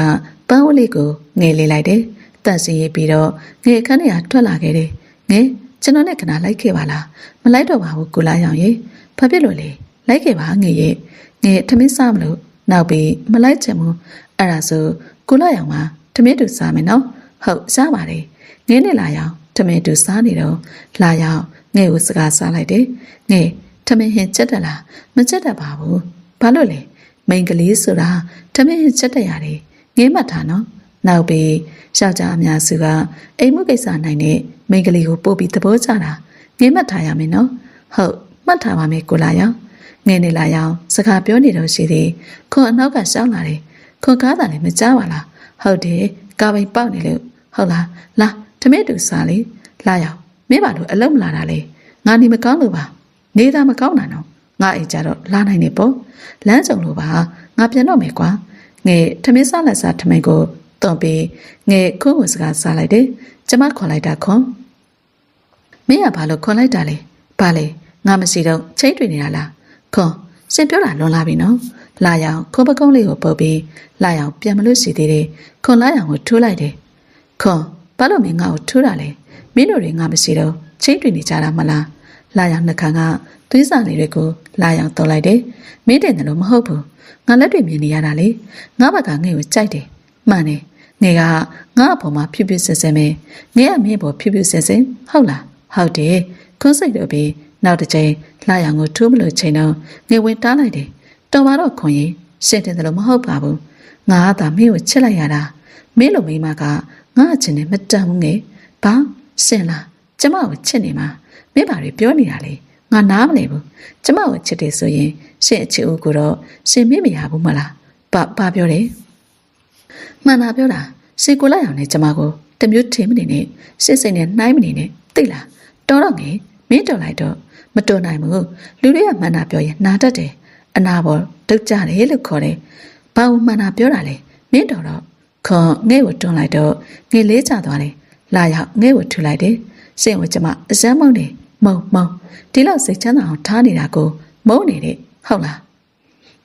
A: ပန်းဝလေးကိုငယ်လေးလိုက်တယ်တန့်စင်ရေးပြီးတော့ငယ်အခန်းထဲကထွက်လာခဲ့တယ်ငယ်ကျွန်တော်နဲ့ခဏလိုက်ခဲ့ပါလားမလိုက်တော့ပါဘူးကိုလာရောင်ရေဘာဖြစ်လို့လဲလိုက်ခဲ့ပါငယ်ရဲ့ငယ်ထမင်းစားမလို့နောက်ပြီးမလိုက်ချင်ဘူးအဲ့ဒါဆိုကိုလာရောင်ကထမင်းတူစားမယ်နော်ဟုတ်စားပါတယ်ငယ်နဲ့လာရောင်ထမင်းတူစားနေတော့လာရောင်ငယ်ကိုစကားစားလိုက်တယ်ငယ်ထမင်းဟင်ချက်တက်လားမချက်တက်ပါဘူးဘာလို့လဲမိန်ကလေးဆိုတာထမင်းဟင်ချက်တက်ရတယ်ငယ်မှတ်ထားနော်နောက်ပြီးယောက်ျားအများစုကအိမ်မှုကိစ္စနိုင်တဲ့မိန်ကလေးကိုပို့ပြီးသဘောကျတာငယ်မှတ်ထားရမယ်နော်ဟုတ်မှတ်ထားပါမယ်ကိုလာရောင်ငယ်နေလာရောင်စကားပြောနေတော့ရှိသေးခွန်အနောက်ကရှောင်းလာတယ်ခွန်ကားတာလည်းမကြားပါလားဟုတ်တယ်ကာပိန်ပေါက်နေလို့ဟုတ်လားလာထမင်းတူစားလေလာရောင်မင်းဘာလို့အလုံးမလာတာလဲငါနေမကောင်းလို့ပါနေတာမကောင်းတာနော်ငါအိမ်ကြတော့လာနိုင်နေပေါ့လမ်းကြုံလို့ပါငါပြန်တော့မယ်ကွာငယ်ထမင်းစားလက်စားထမင်းကိုတွန်ပြီးငယ်ခွန်းကိုစကားစားလိုက်တယ်ကျမခေါ်လိုက်တာခွန်မင်းကဘာလို့ခေါ်လိုက်တာလဲဘာလဲငါမရှိတော့ချိတ်တွေ့နေတာလားခွန်ရှင်ပြောတာလွန်လာပြီနော်လာရောင်ခွန်ပကုံးလေးကိုပုတ်ပြီးလာရောင်ပြန်မလို့ရှိသေးတယ်ခွန်လာရောင်ကိုထိုးလိုက်တယ်ခွန်ဘာလို့မင်းငါ့ကိုထိုးတာလဲမင်းတို့တွေငါမရှိတော့ချိတ်တွေ့နေကြတာမလားလာရောင်နှခမ်းကသွေးစာလေးတွေကိုလာရောင်တော်လိုက်တယ်မင်းတင်တယ်လို့မဟုတ်ဘူးငါလက်တွေမြင်နေရတာလေငါဘက်ကငဲ့ကိုကြိုက်တယ်မှန်တယ်ငဲ့ကငါ့အပေါ်မှာဖြူဖြူဆဲဆဲပဲငဲ့ကမင်းပေါ်ဖြူဖြူဆဲဆဲဟုတ်လားဟုတ်တယ်ခွန်းစိတ်တော့ပြီးနောက်တစ်ချိန်လာရောင်ကိုထိုးမလို့ချိန်တော့ငဲ့ဝင်တားလိုက်တယ်တော်ပါတော့ခွန်ရင်ရှင်းတယ်လို့မဟုတ်ပါဘူးငါကသာမင်းကိုချစ်လိုက်ရတာမင်းလိုမိမကငါအချင်းနဲ့မတန်ဘူးငယ်ဘာရှင်းလားကျမကိုချစ်နေမှာမင်းဘာတွေပြောနေတာလဲငါနားမလဲဘူးကျမကိုချစ်တယ်ဆိုရင်ရှင်းအချစ်ဦးကိုတော့ရှင်းမေ့မရဘူးမလားဘာပြောလဲမှန်တာပြောတာရှင်းကိုလိုက်အောင်နဲ့ကျမကိုတမျိုးထင်မနေနဲ့ရှင်းစိတ်နဲ့နှိုင်းမနေနဲ့သိလားတော်တော့ငယ်မင်းတော်လိုက်တော့မတော်နိုင်ဘူးလူတွေကမှန်တာပြောရင်နာတတ်တယ်အနာပေါ်ဒုတ်ကြတယ်လို့ခေါ်တယ်ဘာလို့မှန်တာပြောတာလဲမင်းတော်တော့ခွန်ငဲ့ကိုတွန်းလိုက်တော့ငဲ့လေးကျသွားတယ်လာရောက်ငဲ့ကိုထူလိုက်တယ်ရှင်းကိုကျမအစမ်းမုန်းတယ်မုံဒီလောက်စိတ်ချမ်းသာအောင်ထားနေတာကိုမုန်းနေတယ်ဟုတ်လား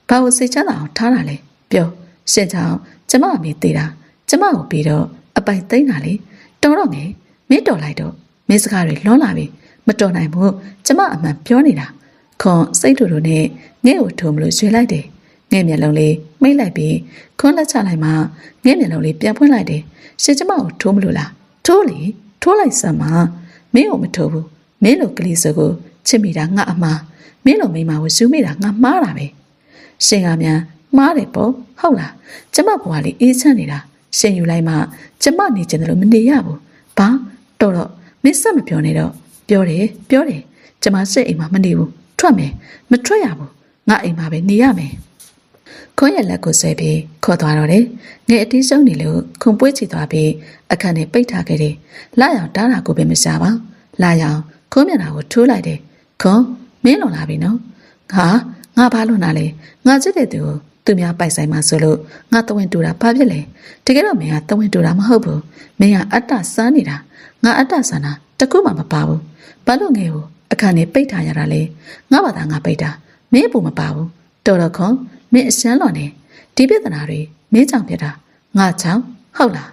A: ဘာလို့စိတ်ချမ်းသာအောင်ထားတာလဲပြောရှင်းချောင်းကျမအမေသေးတာကျမကိုပြီးတော့အပိုင်သိမ့်တာလေတော်တော့ငယ်မင်းတော်လိုက်တော့မင်းစကားတွေလွန်လာပြီမတော်နိုင်ဘူးကျမအမှန်ပြောနေတာခွန်စိတ်တူတူနဲ့ငဲ့ကိုထုံမလို့ရွှေလိုက်တယ်ငဲ့မျက်လုံးလေးမိတ်လိုက်ပြီးခွန်းလက်ချလိုက်မှငဲ့မျက်လုံးလေးပြန်ဖွင့်လိုက်တယ်ရှင်းကျမကိုထိုးမလို့လားထိုးလေထိုးလိုက်စမ်းမမင်းကိုမထိုးဘူးမင်းလိုကလေးစကိုချစ်မိတာငါအမားမင်းလိုမိမကိုဇူးမိတာငါမှားတာပဲရှင်ကမြန်မှားတယ်ပေါ့ဟုတ်လားကျမဘွားလေးအေးချမ်းနေတာရှင်ယူလိုက်မှကျမနေချင်တယ်လို့မနေရဘူးဘာတော်တော့မင်းစက်မပြောနဲ့တော့ပြောတယ်ကျမစိတ်အိမ်မှာမနေဘူးထွက်မယ်မထွက်ရဘူးငါအိမ်မှာပဲနေရမယ်ခွန်ရဲ့လက်ကိုဆွဲပြီးခေါ်သွားတော့တယ်ငယ်အတင်းရှုံးနေလို့ခွန်ပွေးချီသွားပြီးအခန်းထဲပိတ်ထားခဲ့တယ်လာရောင်တားတာကိုပဲမရှာပါလာရောင်ခွန်မျက်နှာကိုထိုးလိုက်တယ်ခွန်မင်းလွန်လာပြီနော်ငါဘာလွန်တာလဲငါချစ်တဲ့သူကိုသူများပိုက်ဆိုင်မှာဆိုလို့ငါတဝင်းတူတာဘာဖြစ်လဲတကယ်တော့မင်းကတဝင်းတူတာမဟုတ်ဘူးမင်းကအတ္တစမ်းနေတာငါအတ္တစမ်းတာတကူမှမပါဘူးဘာလို့ငယ်ကိုအခန်းထဲပိတ်ထားရတာလဲငါဘာသာငါပိတ်တာမင်းအပူမပါဘူးတော်တော်ခွန်မင်းအရှမ်းလွန်နေ ဒီပြဿနာတွေမင်းကြောင့်ဖြစ်တာငါကြောင့်ဟုတ်လား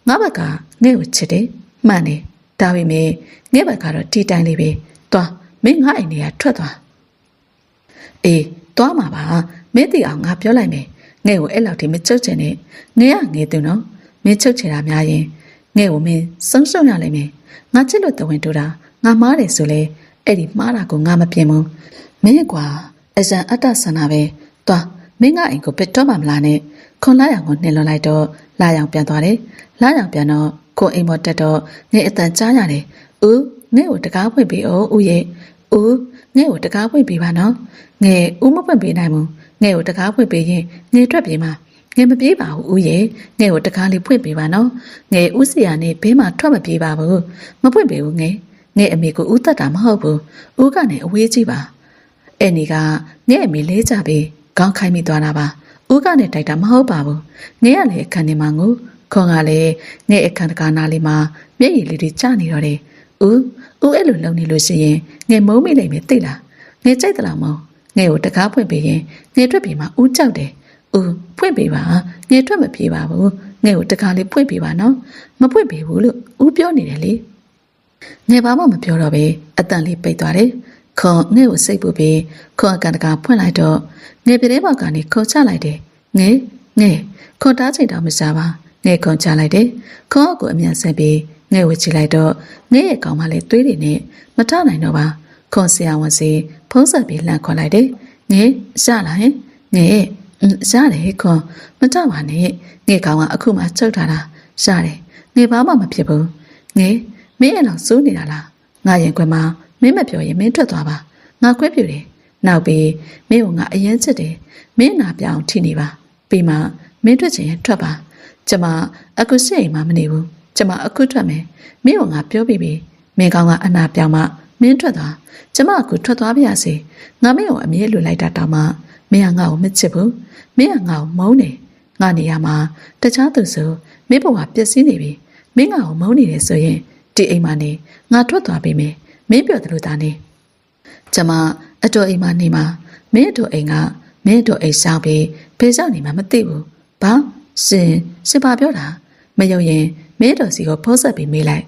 A: ငါဘက်ကငဲ့ကိုချစ်တယ်မှန်တယ်ဒါပေမဲ့ငဲ့ဘက်ကတော့ဒီတိုင်းလေးပဲသွားမင်းငါအိမ်ထဲကထွက်သွားအေးသွားမှာပါမင်းသိအောင်ငါပြောလိုက်မယ်ငဲ့ကိုအဲ့လောက်ထိမချုပ်ချင်နဲ့ငဲ့ကငဲ့သူနော်မင်းချုပ်ချင်တာများရင်ငဲ့ကိုမင်းဆုံးရှုံးရလိမ့်မယ်ငါချစ်လို့တဝင်တူတာငါမားတယ်ဆိုလေအဲ့ဒီမှားတာကိုငါမပြင်ဘူးမင်းကွာအစံအတ္တဆန္ဒပဲသွားမင်းကအိမ်ကိုပစ်တော့မှမလားနဲ့ခွန်လာရောင်ကိုနှင်လွန်လိုက်တော့လာရောင်ပြန်သွားတယ်လာရောင်ပြန်တော့ကိုအိမ်ပေါ်တက်တော့ငဲ့အတန်ကြားရတယ်ဦးငဲ့ကိုတကားဖွင့်ပေးအောင်ဦးရဲ့ဦးငဲ့ကိုတကားဖွင့်ပေးပါနော်ငဲ့ဦးမဖွင့်ပေးနိုင်ဘူးငဲ့ကိုတကားဖွင့်ပေးရင်ငဲ့ထွက်ပြေးမှာငဲ့မပြေးပါဘူးဦးရဲ့ငဲ့ကိုတကားလေးဖွင့်ပေးပါနော်ငဲ့ဦးစီယာနဲ့ဘေးမှာထွက်မပြေးပါဘူးမဖွင့်ပေးဘူးငဲ့အမေကိုဦးတတ်တာမဟုတ်ဘူးဦးကနေအဝေးကြီးပါအဲ့ဒီကငဲ့အမေလေးကြပြီးခေါင်းခိုင်းမိသွားတာပါဦးကနဲ့တိုက်တာမဟုတ်ပါဘူးငဲ့ကလည်းအခန်းထဲမှာငိုခွန်ကလည်းငဲ့အခန်းတကားနားလေးမှာမျက်ရည်လေးတွေကျနေတော့တယ်ဦးအဲ့လိုလုံနေလို့ရှိရင်ငဲ့မုန်းမိလိမ့်မယ်သိလားငဲ့ကြိုက်သလားမောင်ငဲ့ကိုတကားဖွင့်ပေးရင်ငဲ့ထွက်ပြေးမှာဦးကြောက်တယ်ဦးဖွင့်ပေးပါငဲ့ထွက်မပြေးပါဘူးငဲ့ကိုတကားလေးဖွင့်ပေးပါနော်မဖွင့်ပေးဘူးလို့ဦးပြောနေတယ်လေငဲ့ဘာမှမပြောတော့ပဲအတန်လေးပိတ်သွားတယ်ခွန်ငဲ့ကိုစိတ်ပူပြီးခွန်အကန်တကာဖွင့်လိုက်တော့ငဲ့ပြတင်းပေါက်ကနေခေါ်ချလိုက်တယ်ငဲ့ခွန်တားချိန်တော့မစားပါငဲ့ခွန်ချလိုက်တယ်ခွန်ကိုအမြန်ဆက်ပြီးငဲ့ဝချလိုက်တော့ငဲ့ရဲ့ကောင်မလေးသွေးတွေနဲ့မထနိုင်တော့ပါခွန်ဆရာဝန်စီဖုံးဆက်ပြီးလှန်ခေါ်လိုက်တယ်ငဲ့ရလာဟင်ငဲ့ရတယ်ခွန်မထပါနဲ့ငဲ့ကောင်ကအခုမှချုပ်ထားတာရတယ်ငဲ့ဘာမှမဖြစ်ဘူးငဲ့မင်းအဲ့လောက်စိုးနေတာလားငါရင်ခွဲမှာမင်းမပြောရင်မင်းထွက်သွားပါငါခွဲပြူတယ်နောက်ပြီးမင်းကငါအရင်ချစ်တယ်မင်းနာပြအောင်ထိနေပါပြီးမှမင်းထွက်ချင်ရင်ထွက်ပါကျမအခုစိတ်အိမ်မှာမနေဘူးကျမအခုထွက်မယ်မင်းကငါပြောပြီးပြီမင်းကောင်ကအနာပြောင်းမှမင်းထွက်သွားကျမအခုထွက်သွားပြရစီငါမင်းကိုအမြဲလိုလိုက်တာတောင်မှမင်းကငါ့ကိုမချစ်ဘူးမင်းကငါ့ကိုမုန်းတယ်ငါနေရမှာတခြားသူဆိုမင်းဘဝပျက်စီးနေပြီမင်းငါ့ကိုမုန်းနေတယ်ဆိုရင်ဒီအိမ်မှာနေငါထွက်သွားပြီမင်းပြောတယ်လို့သားနေကျမအတော်အိမ်မှာနေမှာမင်းတို့အိမ်ကမင်းတို့အိမ်ဆောင်ပြီးဖေးဆောင်နေမှာမသိဘူးဘာရှင်ပါပြောတာမယုံရင်မင်းတို့စီကိုဖုံးဆက်ပြီးမေးလိုက်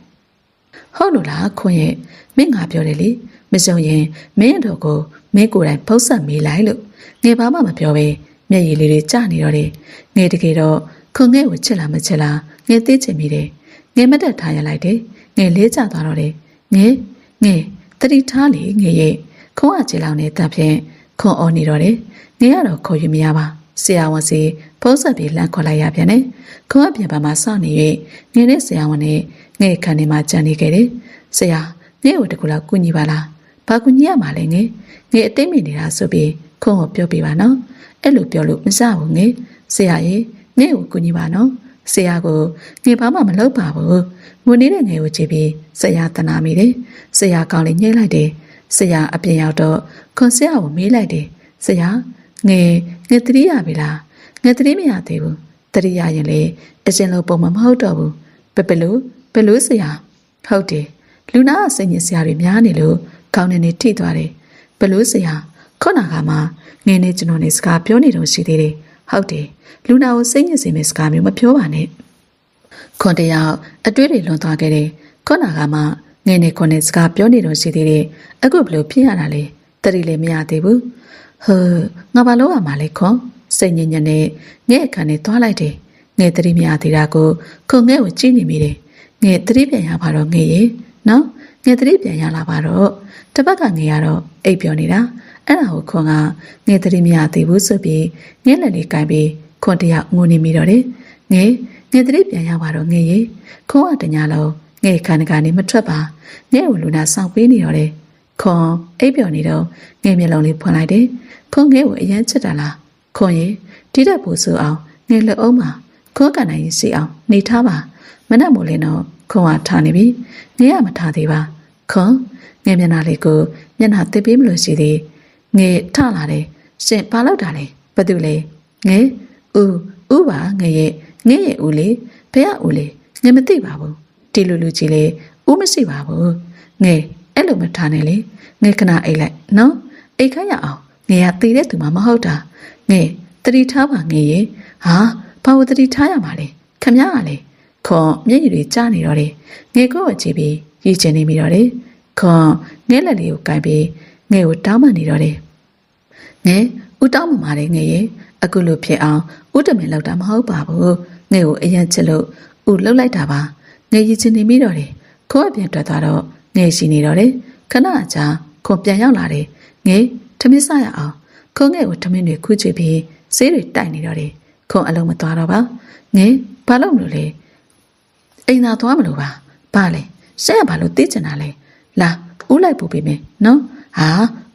A: ဟုတ်လို့လားခွန်းရဲ့မင်းငါပြောတယ်လေမယုံရင်မင်းတို့ကိုမင်းကိုယ်တိုင်ဖုံးဆက်မေးလိုက်လို့ငယ်ဘာမှမပြောပဲမျက်ရည်လေးတွေကျနေတော့တယ်ငယ်တကယ်တော့ခွန်ငယ်ကိုချစ်လားမချစ်လားငယ်သိချင်မိတယ်ငယ်မတက်ထားရလိုက်တယ်ငယ်လေးကျသွားတော့တယ်ငယ်တတိထားလေငယ်ရဲ့ခွန်အချေလောင်နဲ့တပ်ဖြင့်ခွန်အော်နေတော့တယ်ငယ်ကတော့ခေါ်ယူမရပါဆရာဝန်စီဖုံးဆက်ပြီးလမ်းခေါ်လိုက်ရပြန်တယ်ခွန်အပြင်ပမှာစောင့်နေ၍ငယ်နဲ့ဆရာဝန်နဲ့ငယ်ခန်းထဲမှာကြံနေခဲ့တယ်ဆရာငယ်ကိုတကူလောက်ကူညီပါလားဘာကူညီရမှာလဲငယ်အသိမိနေတာဆိုပြီးခွန်ကိုပြောပြပါနော်အဲ့လိုပြောလို့မစဘူးငယ်ဆရာရေငယ်ကိုကူညီပါနော်ဆရာကိုငယ်ဘာမှမလုပ်ပါဘူးငိုနေတဲ့ငယ်ကိုကြည့်ပြီးဆရာတနာမိတယ်ဆရာကောင်းလေးညှိလိုက်တယ်ဆရာအပြင်ရောက်တော့ခွန်ဆရာကိုမေးလိုက်တယ်ဆရာငယ်တတိယပြီလားငယ်တတိမရသေးဘူးတတိယရင်လေအရှင်လိုပုံမဟုတ်တော့ဘူးဘယ်လိုဆရာဟုတ်တယ်လူနာအစိမ့်ညစ်ဆရာတွေများနေလို့ခေါင်းနေထိသွားတယ်ဘယ်လိုဆရာခုနကမှငယ်နေကျွန်တော်နေစကားပြောနေတော့ရှိသေးတယ်ဟုတ်တယ်လူနာကိုစိတ်ညစ်စေမယ့်စကားမျိုးမပြောပါနဲ့ခွန်တယောက်အတွေ့တွေလွန်သွားခဲ့တယ်ခုနကမှငယ်နေခွန်နေစကားပြောနေတော့ရှိသေးတယ်အခုဘယ်လိုဖြစ်ရတာလဲတတိလည်းမရသေးဘူးငါဘာလို့ရမှာလဲခွန်စိတ်ညစ်ညက်နဲ့ငဲ့အခန်းနဲ့သွားလိုက်တယ်ငဲ့တတိမရသေးတာကိုခွန်ငဲ့ကိုကြည့်နေမိတယ်ငဲ့တတိပြန်ရပါတော့ငဲ့ရေနော်ငဲ့တတိပြန်ရလာပါတော့တစ်ပတ်ကငဲ့ရတော့အိပ်ပြောနေတာအဲ့ဒါကိုခွန်ကငဲ့တတိမရသေးဘူးဆိုပြီးငဲ့လက်လေးကိုင်ပြီးခွန်တယောက်ငိုနေမိတော့တယ်ငဲ့တတိပြန်ရပါတော့ငဲ့ရေခွန်ကတညာလုံးငဲ့ခန်းကနေမထွက်ပါငဲ့ကိုလူနာဆောင်ပေးနေတော့တယ်ခွန်အိပ်ပြောနေတော့ငဲ့မျက်လုံးလေးဖွင့်လိုက်တယ်ခွန်ငဲ့ကိုအရန်ချစ်တာလားခွန်ရေဒီတက်ဖို့ဆိုအောင်ငဲ့လက်အောင်ပါခွန်ကနိုင်ရင်စီအောင်နေထားပါမနဲ့မို့လင်းတော့ခွန်ကထားနေပြီငဲ့ကမထားသေးပါခွန်ငဲ့မျက်နှာလေးကိုမျက်နှာတစ်ပေးမလို့ရှိသေးငဲ့ထလာတယ်ရှင်ဘာလုပ်တာလဲဘာတူလဲငဲ့ဦးပါငဲ့ရဲ့ဦးလေဘယ်ကဦးလေငဲ့မသိပါဘူးဒီလူကြီးလေဦးမရှိပါဘူးငဲ့အဲ့လိုမထားနဲ့လေငဲ့ခဏအိတ်လိုက်နော်အိတ်ခိုင်းရအောင်ငဲ့ကတည်တဲ့သူမှမဟုတ်တာငဲ့ တတိထားပါငယ်ရဲ့ဟာဘာလို့တတိထားရမှာလဲခမရကလေခွန်မျက်ရည်တွေကျနေတော့တယ်ငယ်ကိုကြည့်ပြီးရည်ကျင်နေမိတော့တယ်ခွန်ငဲလက်လေးကိုကိုင်ပြီးငယ်ကိုတောင်းပန်နေတော့တယ်ငယ်ဦးတောင်းပန်ပါတယ်ငယ်ရဲ့အခုလိုဖြစ်အောင်ဦးတမင်လောက်တာမဟုတ်ပါဘူးငယ်ကိုအရင်ချစ်လို့ဦးလှုပ်လိုက်တာပါငယ်ရည်ကျင်နေမိတော့တယ်ခွန်အပြန်ထွက်သွားတော့ငယ်ရှိနေတော့တယ်ခဏကြာခွန်ပြန်ရောက်လာတယ်ငယ်ထမင်းစားရအောင်ခွန်ငယ်ကိုထမင်းတွေခူးချပြီးဆေးတွေတိုက်နေတော့တယ်ခွန်အလုံးမသွားတော့ပါငယ်ဘာလို့မလို့လဲအိမ်သာသွားမလို့ပါဘာလဲဆဲကဘာလို့သိချင်တာလဲလာဦးလိုက်ပို့ပေးမယ်နော်ဟာ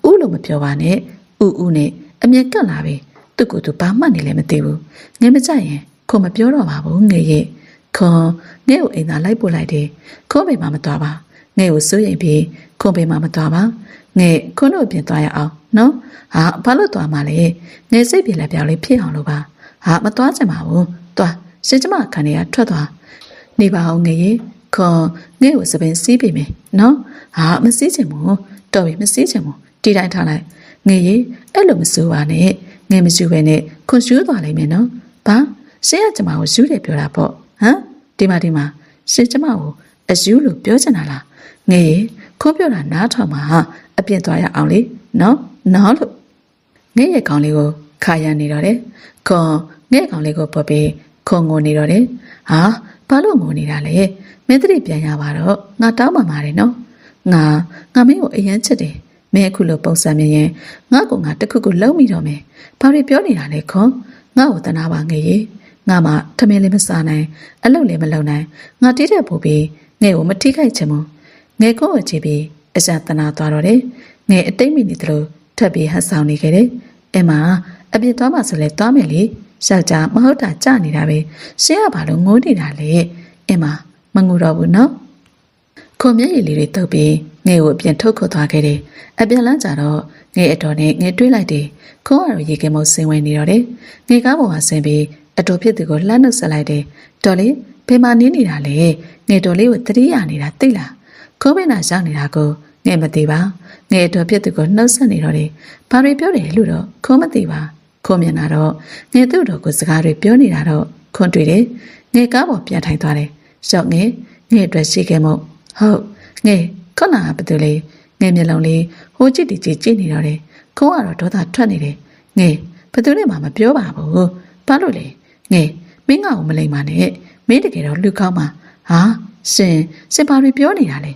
A: ဦးလို့မပြောပါနဲ့ဦးနဲ့အမြဲကတ်လာပြီသူ့ကိုယ်သူဘာမှနေလည်းမသိဘူးငယ်မကြရင်ခွန်မပြောတော့ပါဘူးငယ်ရဲ့ခွန်ငယ်ကိုအိမ်သာလိုက်ပို့လိုက်တယ်ခွန်ဘေမှာမသွားပါငယ်ကိုစိုးရိမ်ပြီးခွန်ဘေမှာမသွားပါငယ်ခွန်တို့ပြင်သွားရအောင်နော်ဟာဘာလို့သွားမှလဲငယ်စိတ်ပြေလက်ပြောင်းလေးဖြစ်အောင်လို့ပါဟာမသွားချင်ပါဘူးသွားရှင်ကျမခန်းထဲကထွက်သွားနေပါအောင်ငယ်ရဲ့ခွန်ငယ်ကိုစပင်စီးပေးမယ်နော်ဟာမစီးချင်ဘူးတော်ပြီမစီးချင်ဘူးတီတိုင်းထားလိုက်ငယ်ရဲ့အဲ့လိုမစိုးပါနဲ့ငယ်မယူပဲနဲ့ခွန်ရှူးသွားလိမ့်မယ်နော်ဘာရှင်ကကျမကိုယူတယ်ပြောတာပေါ့ဟမ်ဒီမှာရှင်ကျမကိုအယူလို့ပြောချင်တာလားငယ်ရဲ့ခွန်ပြောတာနားထောင်မှာအပြင်းသွားရအောင်လေနော်လို့ငယ်ရဲ့ခေါင်းလေးကိုခါရနေတော့တယ်ခွန်ငယ်ခေါင်းလေးကိုပုတ်ပြီးခွန်ငိုနေတော့တယ်ဟာဘာလို့ငိုနေတာလဲမင်းတတိပြန်ရပါတော့ငါတောင်းပန်ပါတယ်နော်ငါမင်းကိုအရင်ချစ်တယ်မင်းအခုလိုပုံစံမြင်ရင်ငါ့ကိုငါတခုခုလုံးမိတော့မယ်ဘာတွေပြောနေတာလဲခွန်ငါ့ကိုတနာပါငယ်ရဲ့ငါမှထမင်းလေးမစားနိုင်အလုပ်လည်းမလုပ်နိုင်ငါတိတဲ့ပို့ပြီးငယ်ကိုမထိခိုက်ချင်ဘူးငယ်ကိုကြည့်ပြီးအစတနာသွားတော့တယ်ငယ်အတိတ်မိနေတယ်လို့ထပ်ပြီးဟန်ဆောင်နေခဲ့တယ်အဲ့မှာအပြစ်သွားမှဆိုလဲသွားမယ်လေယောက်ျားမဟုတ်တာကြနေတာပဲရှင်းရပါလို့ငိုးနေတာလေအဲ့မှာမငိုတော့ဘူးနော်ခွန်မျက်ရည်လေးတွေတုပ်ပြီးငယ်ကိုအပြန်ထုတ်ခုတ်သွားခဲ့တယ်အပြန်လန်းကြတော့ငယ်အတော်နဲ့ငယ်တွေးလိုက်တယ်ခွန်ကတော့ရေကဲမို့ဆင်းဝင်နေတော့တယ်ငယ်ကားပေါ်မှာဆင်းပြီးအတော်ဖြစ်သူကိုလှမ်းနှုတ်ဆက်လိုက်တယ်တော်လေးဘယ်မှာနင်းနေတာလဲငယ်တော်လေးကိုတတိယနေတာသိလားခိုးပိနာရောက်နေတာကိုငယ်မသိပါငယ်အတော်ဖြစ်သူကိုနှုတ်ဆက်နေတော့တယ်ဘာတွေပြောတယ်လို့တော့ခိုးမသိပါခိုးမြင်တာတော့ငယ်သူ့တော်ကိုစကားတွေပြောနေတာတော့ခွန်တွေ့တယ်ငယ်ကားပေါ်ပြန်ထိုင်သွားတယ်ရှော့ငယ်အတွက်ရှိခဲ့မို့ဟုတ်ငယ်ခုနကဘယ်သူလဲငယ်မျက်လုံးလေးဟိုကြည့်တီကြည့်နေတော့တယ်ခိုးကတော့ဒေါသထွက်နေတယ်ငယ်ဘယ်သူနဲ့မှမပြောပါဘူးဘာလို့လဲငယ်မင်းငါ့ကိုမလိမ့်ပါနဲ့မင်းတကယ်တော့လူကောင်းပါဟာရှင်ဘာတွေပြောနေတာလဲ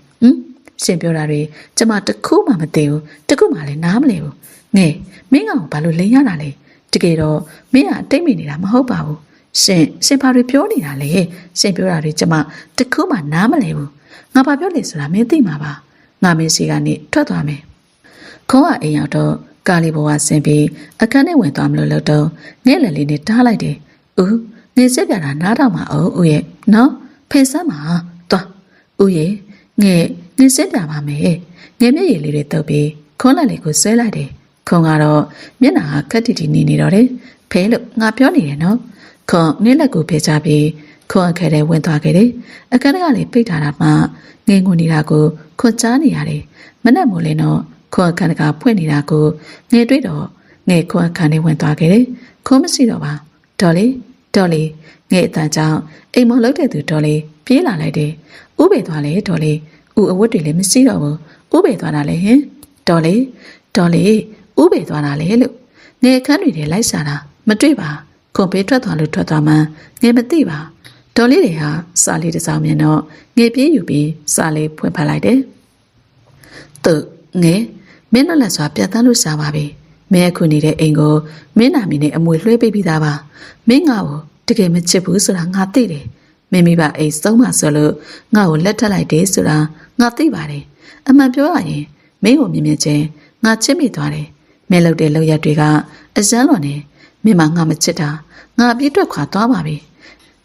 A: ရှင်ပြောတာတွေကျမတခုမှမသိဘူးတခုမှလည်းနားမလည်ဘူးငယ်မင်းငါ့ကိုဘာလို့လိမ့်ရတာလဲတကယ်တော့မင်းကအတိတ်မိနေတာမဟုတ်ပါဘူးရှင်ဘာတွေပြောနေတာလဲရှင်ပြောတာတွေကျမတခုမှနားမလည်ဘူးငါဘာပြောလဲဆိုတာမင်းသိမှာပါငါမင်းစီကနေထွက်သွားမယ်ခေါင်းကအိမ်ရောက်တော့ကားလေးပေါ်ကဆင်းပြီးအခန်းထဲဝင်သွားမလို့လို့တော့ငဲ့လက်လေးနဲ့တားလိုက်တယ်ဦးငယ်စစ်ပြတာနားထောင်ပါအောင်ဦးရဲ့နော်ဖေးစမ်းပါသွားဦးရဲ့ငယ်စစ်ပြပါမယ်ငယ်မျက်ရည်လေးတွေတုပ်ပြီးခွန်းလက်လေးကိုဆွဲလိုက်တယ်ခွန်ကတော့မျက်နှာကခက်တီတီနေတော့တယ်ဖဲလို့ငါပြောနေတယ်နော်ခွန်ငယ်လက်ကိုဖေးချပြီးခွန်အခက်ထဲဝင်သွားခဲ့တယ်အခန်းကလည်းပိတ်ထားတာမှငယ်ငုံနေတာကိုခွန်ကြားနေရတယ်မနဲ့မို့လဲတော့ခွန်အခန်းကဖွင့်နေတာကိုငယ်တွေ့တော့ငယ်ခွန်အခန်းထဲဝင်သွားခဲ့တယ်ခွန်မရှိတော့ပါဒေါ်လေးငယ်အတန်ကြောင့်အိမ်မော်လောက်တဲ့သူဒေါ်လေးပြေးလာလိုက်တယ်ဥပေသွားလေဒေါ်လေးဥအဝတ်တွေလည်းမရှိတော့ဘူးဥပေသွားတာလေဟင်ဒေါ်လေးဥပေသွားတာလေလို့ငယ်အခန်းတွေထဲလိုက်စားတာမတွေ့ပါခွန်ပေးထွက်သွားလို့ထွက်သွားမှငယ်မသိပါဒေါ်လေးတွေဟာစာလေးတစ်စောင်မြင်တော့ငယ်ပြေးယူပြီးစာလေးဖွင့်ဖတ်လိုက်တယ်သူငယ်မင်းတို့လက်စွာပြတ်တန်းလို့ရှားပါပြီမင်းအခုနေတဲ့အိမ်ကိုမင်းနာမည်နဲ့အမွေလွှဲပေးပြီးသားပါမင်းငါ့ကိုတကယ်မချစ်ဘူးဆိုတာငါသိတယ်မင်းမိဘအိမ်ဆုံးမှဆိုလို့ငါ့ကိုလက်ထပ်လိုက်တယ်ဆိုတာငါသိပါတယ်အမှန်ပြောရရင်မင်းကိုမြင်မြင်ချင်းငါချစ်မိသွားတယ်မင်းလုပ်တဲ့လုပ်ရက်တွေကအစမ်းလွန်နေမင်းမငါမချစ်တာငါအပြစ်ထွက်ခွာသွားပါပြီ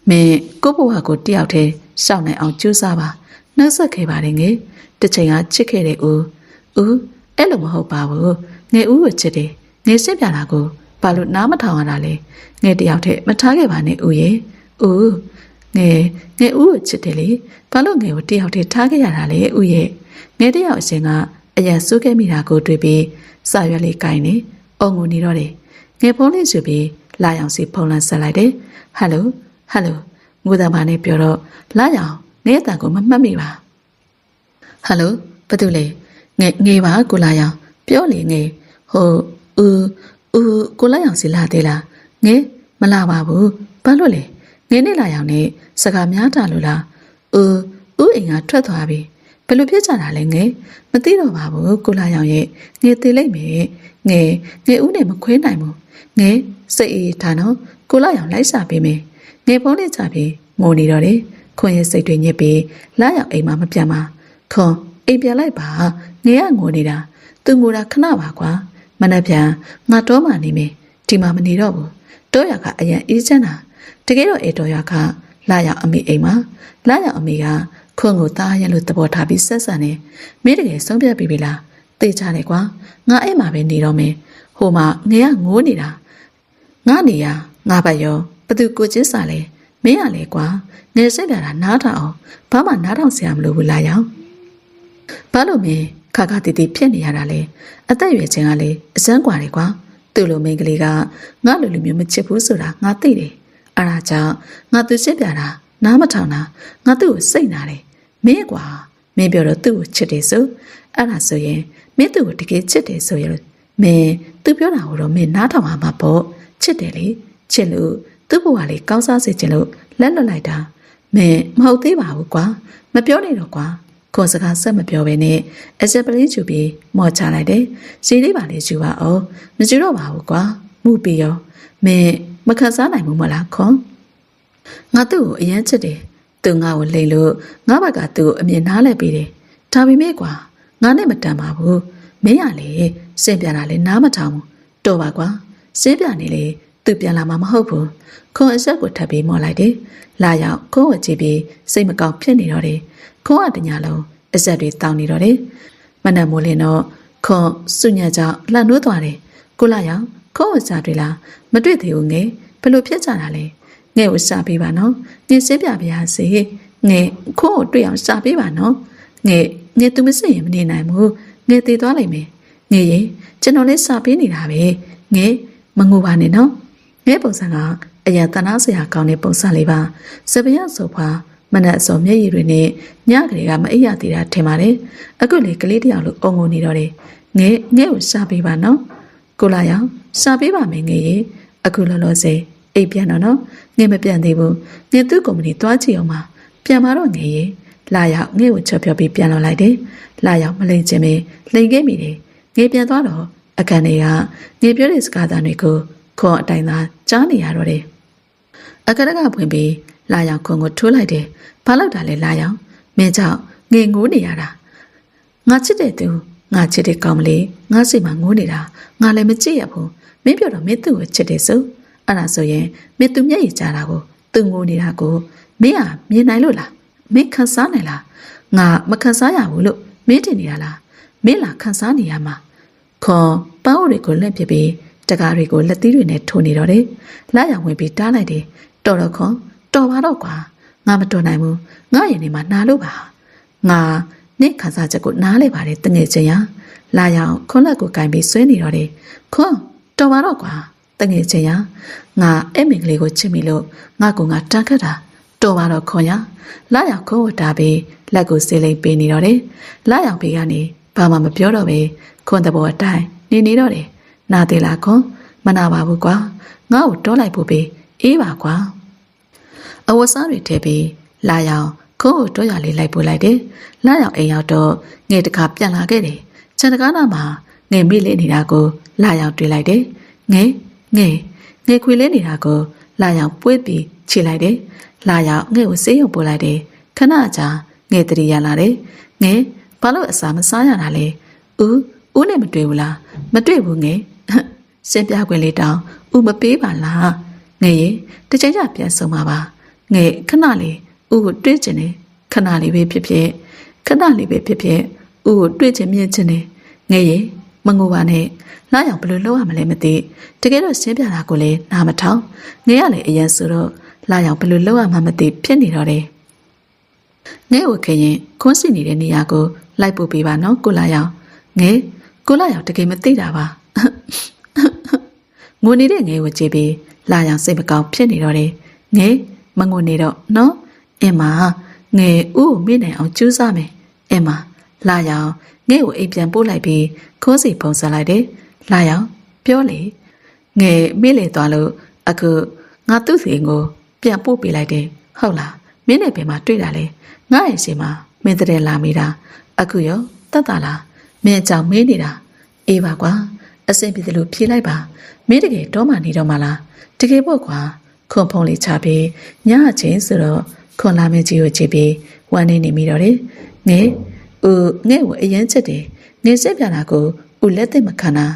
A: မင်းကိုဘဝကိုတယောက်တည်းရှောက်နိုင်အောင်ကြိုးစားပါနှုတ်ဆက်ခဲ့ပါတယ်ငယ်တစ်ချိန်ကချစ်ခဲ့တဲ့ဦးအဲ့လိုမဟုတ်ပါဘူးငယ်ဦးကိုချစ်တယ်ငယ်စစ်ပြတာကိုဘာလို့နားမထောင်ရတာလဲငယ်တယောက်တည်းမထားခဲ့ပါနဲ့ဦးရဲ့ဦးငယ်ဦးကိုချစ်တယ်လေဘာလို့ငယ်ကိုတယောက်တည်းထားခဲ့ရတာလဲဦးရဲ့ငယ်တယောက်အရှင်ကအရင်စိုးခဲ့မိတာကိုတွေ့ပြီးစာရွက်လေးကိုင်နေအုံငုံနေတော့တယ်ငယ်ဖုန်းလေးဆိုပြီး လာရောင်စီဖုန်းလန်းဆက်လိုက်တယ်ဟယ်လိုငိုသားမနဲ့ပြောတော့လာရောင်နေအတန်ကိုမမှတ်မိပါဟယ်လိုဘာတူလဲငေပါကိုလာရောင်ပြောလေငေဟိုကိုလာရောင်စီလာသေးလားငေမလာပါဘူးဘာလို့လဲငေနဲ့လာရောင်နဲ့စကားများတာလို့လားဦးအိမ်ကထွက်သွားပြီဘယ်လိုဖြစ်ကြတာလဲငေမသိတော့ပါဘူးကိုလာရောင်ရဲ့ငေသေးလိုက်မယ်ငေဦးနဲ့မခွေးနိုင်ဘူးငေစိတ်အေးထားနော်ကိုလာရောင်လိုက်စားပေးမယ်ငေဖုန်းနဲ့ချပြီးငိုနေတော့တယ်ခွန်ရဲ့စိတ်တွေညစ်ပြီးလာရောင်အိမ်မှာမပြန်ပါခွန်အိမ်ပြန်လိုက်ပါငေကငိုနေတာသူငိုတာခဏပါကွာမနှက်ပြန်ငါတော့မှနေမယ်ဒီမှာမနေတော့ဘူးတော့ရကအရင်အေးချမ်းတာတကယ်တော့အေတော်ရကလာရောင်အမေအိမ်မှာလာရောင်အမေကခွန်ကိုသားရလို့တပေါ်ထားပြီးဆက်ဆံနေမင်းတကယ်ဆုံးဖြတ်ပြီးပြီလားသိချတယ်ကွာငါအဲ့မှာပဲနေတော့မယ်ဟိုမှာငေကငိုးနေတာငါနေရငါပတ်ရောဘသူကိုချင်းစာလဲမင်းရလေကွာငယ်စိတ်ပြတာနားထောင်အောင်ဘာမှနားထောင်စရာမလိုဘူးလားရောင်ဘာလို့မင်းခါတီဖြစ်နေရတာလဲအသက်ရွယ်ချင်းကလေအစမ်းกว่าတယ်ကွာသူ့လိုမိန်းကလေးကငါလိုမျိုးမချစ်ဘူးဆိုတာငါသိတယ်အဲ့ဒါကြောင့်ငါသူစိတ်ပြတာနားမထောင်တာငါသူ့ကိုစိတ်နာတယ်မင်းကွာမင်းပြောတော့သူ့ကိုချစ်တယ်ဆိုအဲ့ဒါဆိုရင်မင်းသူ့ကိုတကယ်ချစ်တယ်ဆိုရင်မင်းသူပြောတာကိုတော့မင်းနားထောင်မှာပေါ့ချစ်တယ်လေချစ်လို့သူ့ဘဝလေးကောင်းစားစေချင်လို့လက်လွတ်လိုက်တာမင်းမဟုတ်သေးပါဘူးကွာမပြောနေတော့ကွာခွန်စကားဆက်မပြောဘဲနဲ့အစပလေးချူပြီးမော်ချလိုက်တယ်စီလေးပါလေးချူပါအောင်မချူတော့ပါဘူးကွာမှုပြီးရောမင်းမခန်းစားနိုင်ဘူးမလားခွန်ငါသူ့ကိုအရင်ချစ်တယ်သူငါ့ကိုလိမ်လို့ငါဘက်ကသူ့ကိုအမြင်နားလဲပေးတယ်ဒါပေမဲ့ကွာငါနဲ့မတန်ပါဘူးမင်းရလေစင်ပြတာလေနားမထောင်ဘူးတော်ပါကွာစင်ပြနေလေသူပြန်လာမှာမဟုတ်ဘူးခွန်အဆက်ကိုထပ်ပြီးမော်လိုက်တယ်လာရောက်ခွန်ကိုကြည့်ပြီးစိတ်မကောင်းဖြစ်နေတော့တယ်ခွန်ကတညာလုံးအဆက်တွေတောင်းနေတော့တယ်မနက်မိုးလင်းတော့ခွန်စုညက်ကြောင့်လှန်နိုးသွားတယ်ကိုလာရောက်ခွန်ဝစားတွေလားမတွေ့သေးဘူးငယ်ဘယ်လိုဖြစ်ကြတာလဲငဲ့ကိုစားပေးပါနော်ငယ်စင်းပြပါရစေငယ်ခွန်ကိုတွေ့အောင်စားပေးပါနော်ငယ်သူမစင်ရင်မနေနိုင်ဘူးငယ်တည်သွားလိမ့်မယ်ငယ်ရင်ကျွန်တော်လည်းစားပေးနေတာပဲငယ်မငိုပါနဲ့နော်ငယ်ပုံစံကအရာတနာစရာကောင်းတဲ့ပုံစံလေးပါစပရဆိုဖွာမနက်အစောမျက်ရည်တွေနဲ့ညကလေးကမအိပ်ရသေးတာထင်ပါတယ်အခုလေကလေးတယောက်လိုအုံငုံနေတော့တယ်ငယ်ကိုစားပေးပါနော်ကိုလာရောင်စားပေးပါမယ်ငယ်ရေအခုလောလောဆယ်အိပ်ပြန်တော့နော်ငယ်မပြန်သေးဘူးငယ်သူ့ကုမ္ပဏီသွားကြည့်အောင်ပါပြန်มาတော့ငယ်ရေလာရောက်ငယ်ကိုချက်ပြောပြီးပြန်လာလိုက်တယ်လာရောက်မလိမ့်ချင်းပဲလိန်ခဲ့မိတယ်ငယ်ပြန်သွားတော့အခန်းထဲကငယ်ပြောတဲ့စကားသံတွေကိုခွန်အတိုင်းသာကြားနေရတော့တယ်အခန်းကဖွင့်ပြီးလာရောက်ခွန်ကိုထိုးလိုက်တယ်ဘာလို့တာလဲလာရောက်မင်းကြောင့်ငယ်ငိုးနေရတာငါချစ်တဲ့သူငါချစ်တဲ့ကောင်မလေးငါစိတ်မှာငိုးနေတာငါလည်းမကြည့်ရဘူးမင်းပြောတော့မင်းသူ့ကိုချစ်တယ်ဆိုအဲ့ဒါဆိုရင်မင်းသူမျက်ရည်ကျတာကိုသူငိုနေတာကိုမင်းမြင်နိုင်လို့လားမင်းခံစားနိုင်လားငါမခံစားရဘူးလို့မင်းတင်နေတာလားမင်းလားခံစားနေရမှာခွန်ပန်းအိုးတွေကိုလက်ပြပြီးတကားတွေကိုလက်သီးတွေနဲ့ထိုးနေတော့တယ်လာရဝင်ပြီးတားလိုက်တယ်တော်တော့ခွန်တော်ပါတော့ကွာငါမတော်နိုင်ဘူးငါရင်နေမှာနားလို့ပါငါနေ့ခါစားချက်ကိုနားလေပါတယ်တငယ်ချင်းရလာရအောင်ခွန်လက်ကိုကင်ပြီးဆွဲနေတော့တယ်ခွန်တော်ပါတော့ကွာတငယ်ချင်းရငါအဲ့မင်္ဂလေးကိုချစ်မိလို့ငါကတန်ခတ်တာတော်ပါတော့ခွန်ရလာရခွန်ဝတာပြီးလက်ကိုဆေးလိမ့်ပေးနေတော့တယ်လာရဘေးကနေဘာမှမပြောတော့ပဲခွန်တဘောအတိုင်းနေတော့တယ်နာသေးလားခွန်မနာပါဘူးကွာငါ့ကိုတောလိုက်ဖို့ပေးအေးပါကွာအဝတ်စားတွေထည့်ပြီးလာရောက်ခွန်ကိုတောရလေးလိုက်ပို့လိုက်တယ်လာရောက်အိမ်ရောက်တော့ငယ်တခါပြန်လာခဲ့တယ်ခြံတကားနာမှာငယ်မိလေးနေတာကိုလာရောက်တွေ့လိုက်တယ်ငယ်ခွေလေးနေတာကိုလာရောက်ပွေးပြီးခြေလိုက်တယ်လာရောက်ငယ်ကိုဆေးရုံပို့လိုက်တယ်ခဏကြာငယ်တရီရလာတယ်ငယ်ဘာလို့အစာမစားရတာလဲဦးနဲ့မတွေ့ဘူးလားမတွေ့ဘူးငယ်စင်ပြခွင့်လေးတောင်းဦးမပေးပါလားငယ်ရေတချိန်ကျပြန်ဆုံးပါပါငယ်ခဏလေးဦးကိုတွေ့ချင်တယ်ခဏလေးပဲဖြစ်ဖြစ်ဦးကိုတွေ့ချင်မြင်ချင်တယ်ငယ်ရေမငိုပါနဲ့လာရောက်ဘယ်လိုလုပ်ရမလဲမသိတကယ်တော့စင်ပြတာကိုလည်းနားမထောင်ငယ်ကလည်းအရင်ဆိုတော့လာရောက်ဘယ်လိုလုပ်ရမှမသိဖြစ်နေတော့တယ်ငယ်ကိုခင်ရင်ခွန်းစီနေတဲ့နေရာကိုလိုက်ပို့ပေးပါနော်ကိုလာရောက်ငယ်ကိုလာရောက်တကယ်မသိတာပါငိုနေတဲ့ငယ်ကိုကြည့်ပြီး လာရောင်စိတ်မကောင်းဖြစ်နေတော့တယ်ငယ်မငိုနေတော့နော်အင်းမငယ်ဥကိုမိနိုင်အောင်ကြိုးစားမယ်အင်းမလာရောင်ငယ်ကိုအိမ်ပြန်ပို့လိုက်ပြီးခိုးစီပုံစံလိုက်တယ်လာရောင်ပြောလေငယ်မိလေသွားလို့အခုငါသူ့စီကိုပြန်ပို့ပေးလိုက်တယ်ဟုတ်လားမင်းနဲ့ဘယ်မှာတွေ့တာလဲငါ့ရဲ့စီမှာမင်းတဲ့လာမိတာအခုရောတတ်တာလားမင်းကြောင့်မင်းနေတာအေးပါကွာအဆင်ပြေတယ်လို့ဖြေလိုက်ပါမင်းတကယ်တော့မှနေတော့မှလားတကယ်ပေါ့ကွာခွန်ဖုံးလေးချပြီးညအချင်းဆိုတော့ခွန်လာမင်းကြီးကိုကြည့်ပြီးဝမ်းနေမိတော့တယ်ငယ်ငယ်ကိုအရင်ချက်တယ်ငယ်စက်ပြတာကိုဦးလက်သိမခံတာ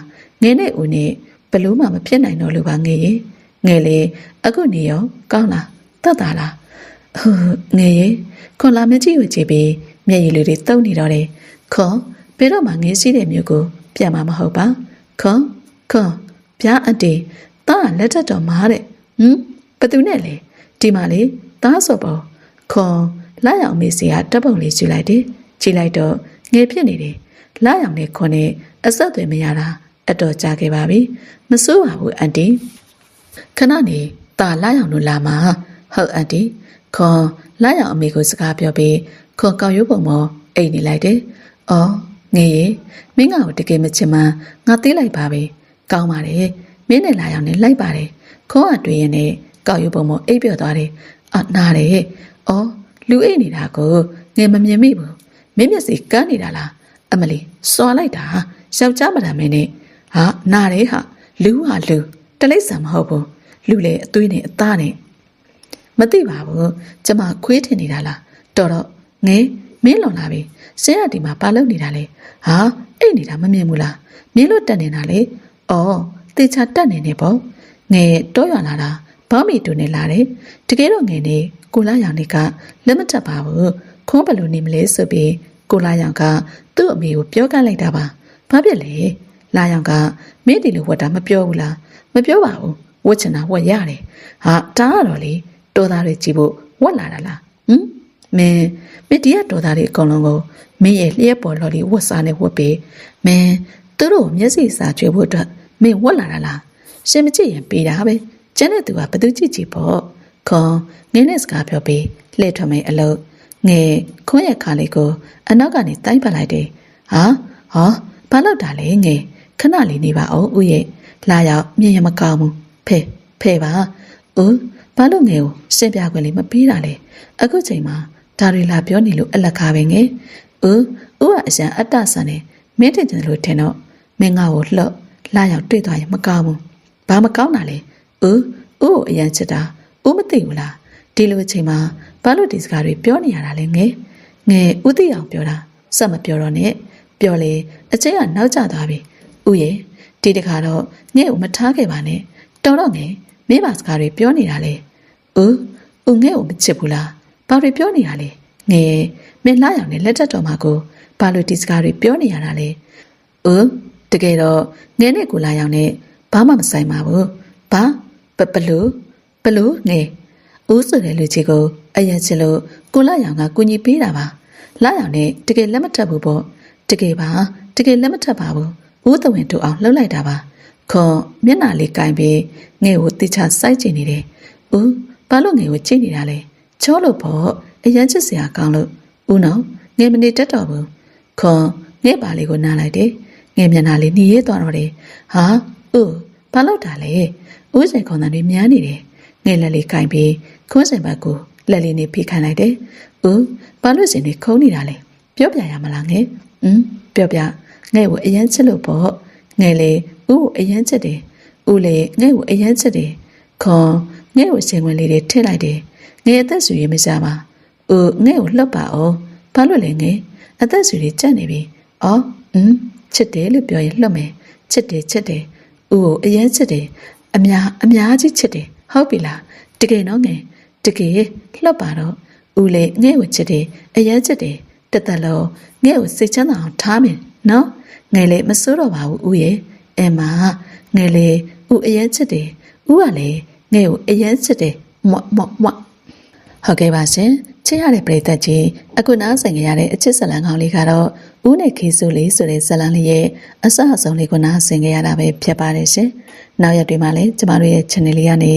A: ငယ်နဲ့ဦးနဲ့ဘလို့မှမဖြစ်နိုင်တော့လို့ပါငယ်ရေငယ်လေအခုနေရောကောင်းလားတတ်တာလားငယ်ရေခွန်လာမင်းကြီးကိုကြည့်ပြီးမျက်ရည်လေးတွေတုံနေတော့တယ်ခွန်ဘယ်တော့မှငယ်ရှိတဲ့မျိုးကိုပြန်မှာမဟုတ်ပါခွန်ဗျာအတေတားလက်ထက်တော်မှာတဲ့ဘသူနဲ့လဲဒီမှာလေတားစောပေါ်ခွန်လာရောင်မေးစီကတပ်ပုံလေးကြည့်လိုက်တယ်ကြည့်လိုက်တော့ငယ်ဖြစ်နေတယ်လာရောင်နဲ့ခွန်နဲ့အဆက်အသွယ်မရတာအတော်ကြာခဲ့ပါပြီမစိုးပါဘူးအန်တီခဏနေတားလာရောင်တို့လာမှာဟုတ်အန်တီခွန်လာရောင်အမေကိုစကားပြောပြီးခွန်ကောက်ရုပ်ပုံပေါ်အိတ်နေလိုက်တယ်အော်ငယ်ရေမင်းငါ့ကိုတကယ်မချင်မှငါသိလိုက်ပါပဲကောင်းပါတယ်မင်းနဲ့လာရောင်နဲ့လိုက်ပါတယ်ခွန်ကတွေ့ရင်နဲ့ကောက်ရုပ်ပုံပေါ်အိတ်ပြော့သွားတယ်နားတယ်အော်လူအိတ်နေတာကိုငယ်မမြင်မိဘူးမင်းမျက်စိကန်းနေတာလားအမလီစွာလိုက်တာယောက်ျားမတမ်းမင်းနဲ့ဟာနားတယ်ဟာလူဟာလူတလိပ်ဆံမဟုတ်ဘူးလူလေအသွေးနဲ့အသားနဲ့မသိပါဘူးကျမခွေးထင်နေတာလားတော်တော့ငယ်မင်းလွန်လာပြီဆင်းရဒီမှာဘာလုပ်နေတာလဲဟာအိတ်နေတာမမြင်ဘူးလားမင်းလို့တက်နေတာလေအော်တေချာတက်နေနေပေါ့ငယ်တော့ရလာတာဘောင်းမီတူနေလာတယ်တကယ်တော့ငယ်နေကိုလာရောင်နေကလက်မတက်ပါဘူးခွန်းဘလို့နေမလဲဆိုပြီးကိုလာရောင်ကသူ့အမေကိုပြောကလိုက်တာပါဘာဖြစ်လဲလာရောင်ကမင်းဒီလိုဝတ်တာမပြောဘူးလားမပြောပါဘူးဝတ်ချင်တာဝတ်ရတယ်ဟာတားကတော့လေတော်သားတွေကြည့်ဖို့ဝတ်လာတာလားမင်းဒီကတော်သားတွေအကုန်လုံးကိုမင်းရဲ့လျှက်ပေါ်လော်လေးဝတ်စားနဲ့ဝတ်ပြီးမင်းသူတို့မျက်စိစာကျွေးဖို့အတွက်မင်းဝတ်လာတာလားရှင်မကြည့်ရင်ပေးတာပဲကျန်တဲ့သူကဘသူကြည့်ကြည့်ပေါ့ခွန်ငင်းနဲ့စကားပြောပြီးလှည့်ထွက်မယ်အလုပ်ငယ်ခွန်းရဲ့ခါလေးကိုအနောက်ကနေတိုင်းပတ်လိုက်တယ်ဘာလို့တာလဲငယ်ခဏလေးနေပါအောင်ဦးရဲ့လာရောက်မြင်ရမကောင်းဘူးဖဲပါဘာလို့ငယ်ကိုရှင်းပြခွင့်လေးမပေးတာလဲအခုချိန်မှာဒါတွေလာပြောနေလို့အလက်ကားပဲငယ်ဦးကအစံအတ္တဆန်နေမင်းတင်တယ်လို့ထင်တော့မင်းငါ့ကိုလှော့လာရောက်တွေ့သွားရင်မကောင်းဘူးဘာမကောင်းတာလဲဦးကိုအရန်ချစ်တာဦးမသိဘူးလားဒီလိုအချိန်မှာဘာလို့ဒီစကားတွေပြောနေရတာလဲငယ်ဦးသိအောင်ပြောတာစက်မပြောတော့နဲ့ပြောလေအချိန်ကနောက်ကျသွားပြီဦးရဲ့ဒီတခါတော့ငယ်ကိုမထားခဲ့ပါနဲ့တော်တော့ငယ်မင်းပါစကားတွေပြောနေတာလေဦးငယ်ကိုမချစ်ဘူးလားဘာတွေပြောနေတာလဲငယ်မင်းလာရောင်နဲ့လက်ထက်တော်မှာကိုဘာလို့ဒီစကားတွေပြောနေရတာလဲတကယ်တော့ငယ်နဲ့ကိုလာရောင်နဲ့ဘာမှမဆိုင်ပါဘူးဘာဘလို့ငယ်ဦးဆိုတဲ့လူကြီးကိုအရင်ချစ်လို့ကိုလာရောင်ကကူညီပေးတာပါလာရောင်နဲ့တကယ်လက်မထပ်ဘူးပေါ့တကယ်လက်မထပ်ပါဘူးဦးတဝင်တူအောင်လှုပ်လိုက်တာပါခွန်မျက်နှာလေးကိုင်ပြီးငယ်ကိုတိချစိုက်ကျင်နေတယ်ဘာလို့ငယ်ကိုကြည့်နေတာလဲချောလို့ပေါ့အရင်ချစ်စရာကောင်းလို့ဦးနော်ငယ်မနေတတ်တော့ဘူးခွန်ငယ်ပါလေးကိုနားလိုက်တယ်ငယ်မျက်နှာလေးหนีရဲသွားတော့တယ်ဟာဘာလို့တာလဲဦးစိန်ခွန်တန်တွေမြန်းနေတယ်ငယ်လက်လေးကိုင်ပြီးခွန်းစင်ဘက်ကိုလက်လေးနဲ့ဖိခိုင်းလိုက်တယ်ဘာလို့စင်တွေခုံးနေတာလဲပြောပြရမလားငယ်ပြောပြငယ်ကိုအရင်ချစ်လို့ပေါ့ငယ်လေဦးကိုအရင်ချစ်တယ်ဦးလေငယ်ကိုအရင်ချစ်တယ်ခွန်ငယ်ကိုစင်ဝင်လေးတွေထည့်လိုက်တယ်ငယ်အသက်ဆူရမစားပါငယ်ကိုလှုပ်ပါအောင်ဘာလို့လဲငယ်အသက်ဆူတွေကြက်နေပြီချစ်တယ်လို့ပြောရင်လှုပ်မယ်ချစ်တယ်ဦးကိုအရင်ချစ်တယ်အများကြီးချစ်တယ်ဟုတ်ပြီလားတကယ်နော်ငယ်တကယ်လှုပ်ပါတော့ဦးလေငယ်ကိုချစ်တယ်အရင်ချစ်တယ်တသက်လုံးငယ်ကိုစိတ်ချမ်းသာအောင်ထားမယ်နော်ငယ်လေမစိုးတော့ပါဘူးဦးရဲ့ငယ်လေဦးအရင်ချစ်တယ်ဦးကလေငယ်ကိုအရင်ချစ်တယ်မွတ်ဟုတ်ကဲ့ပါရှင် ချစ်ရတဲ့ပရိသတ်ကြီးအခုနားဆင်ကြရတဲ့အချစ်ဇလံကောင်းလေးကတော့ဦးနဲ့ခေစုလေးဆိုတဲ့ဇလံလေးရဲ့အစအဆုံးလေးကိုနားဆင်ကြရတာပဲဖြစ်ပါတယ်ရှင်။နောက်ရက်တွေမှာလည်းကျမတို့ရဲ့ channel လေးကနေ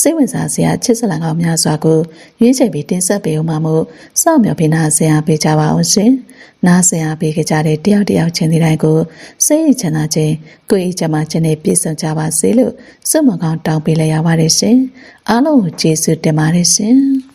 A: စိတ်ဝင်စားစရာအချစ်ဇလံကောင်းများစွာကိုရွေးချယ်ပြီးတင်ဆက်ပေးဦးမှာမို့စောင့်မျှော်ပြီးနားဆင်အားပေးကြပါအောင်ရှင်။နားဆင်အားပေးကြတဲ့တယောက်ချင်းဒီတိုင်းကိုစိတ်ချမ်းသာခြင်းကိုယ်အကြမ်းမှခြင်းနဲ့ပြည့်စုံကြပါစေလို့ဆုမကောင်းတောင်းပေးလိုက်ရပါတယ်ရှင်။အားလုံးကိုကျေးဇူးတင်ပါတယ်ရှင်။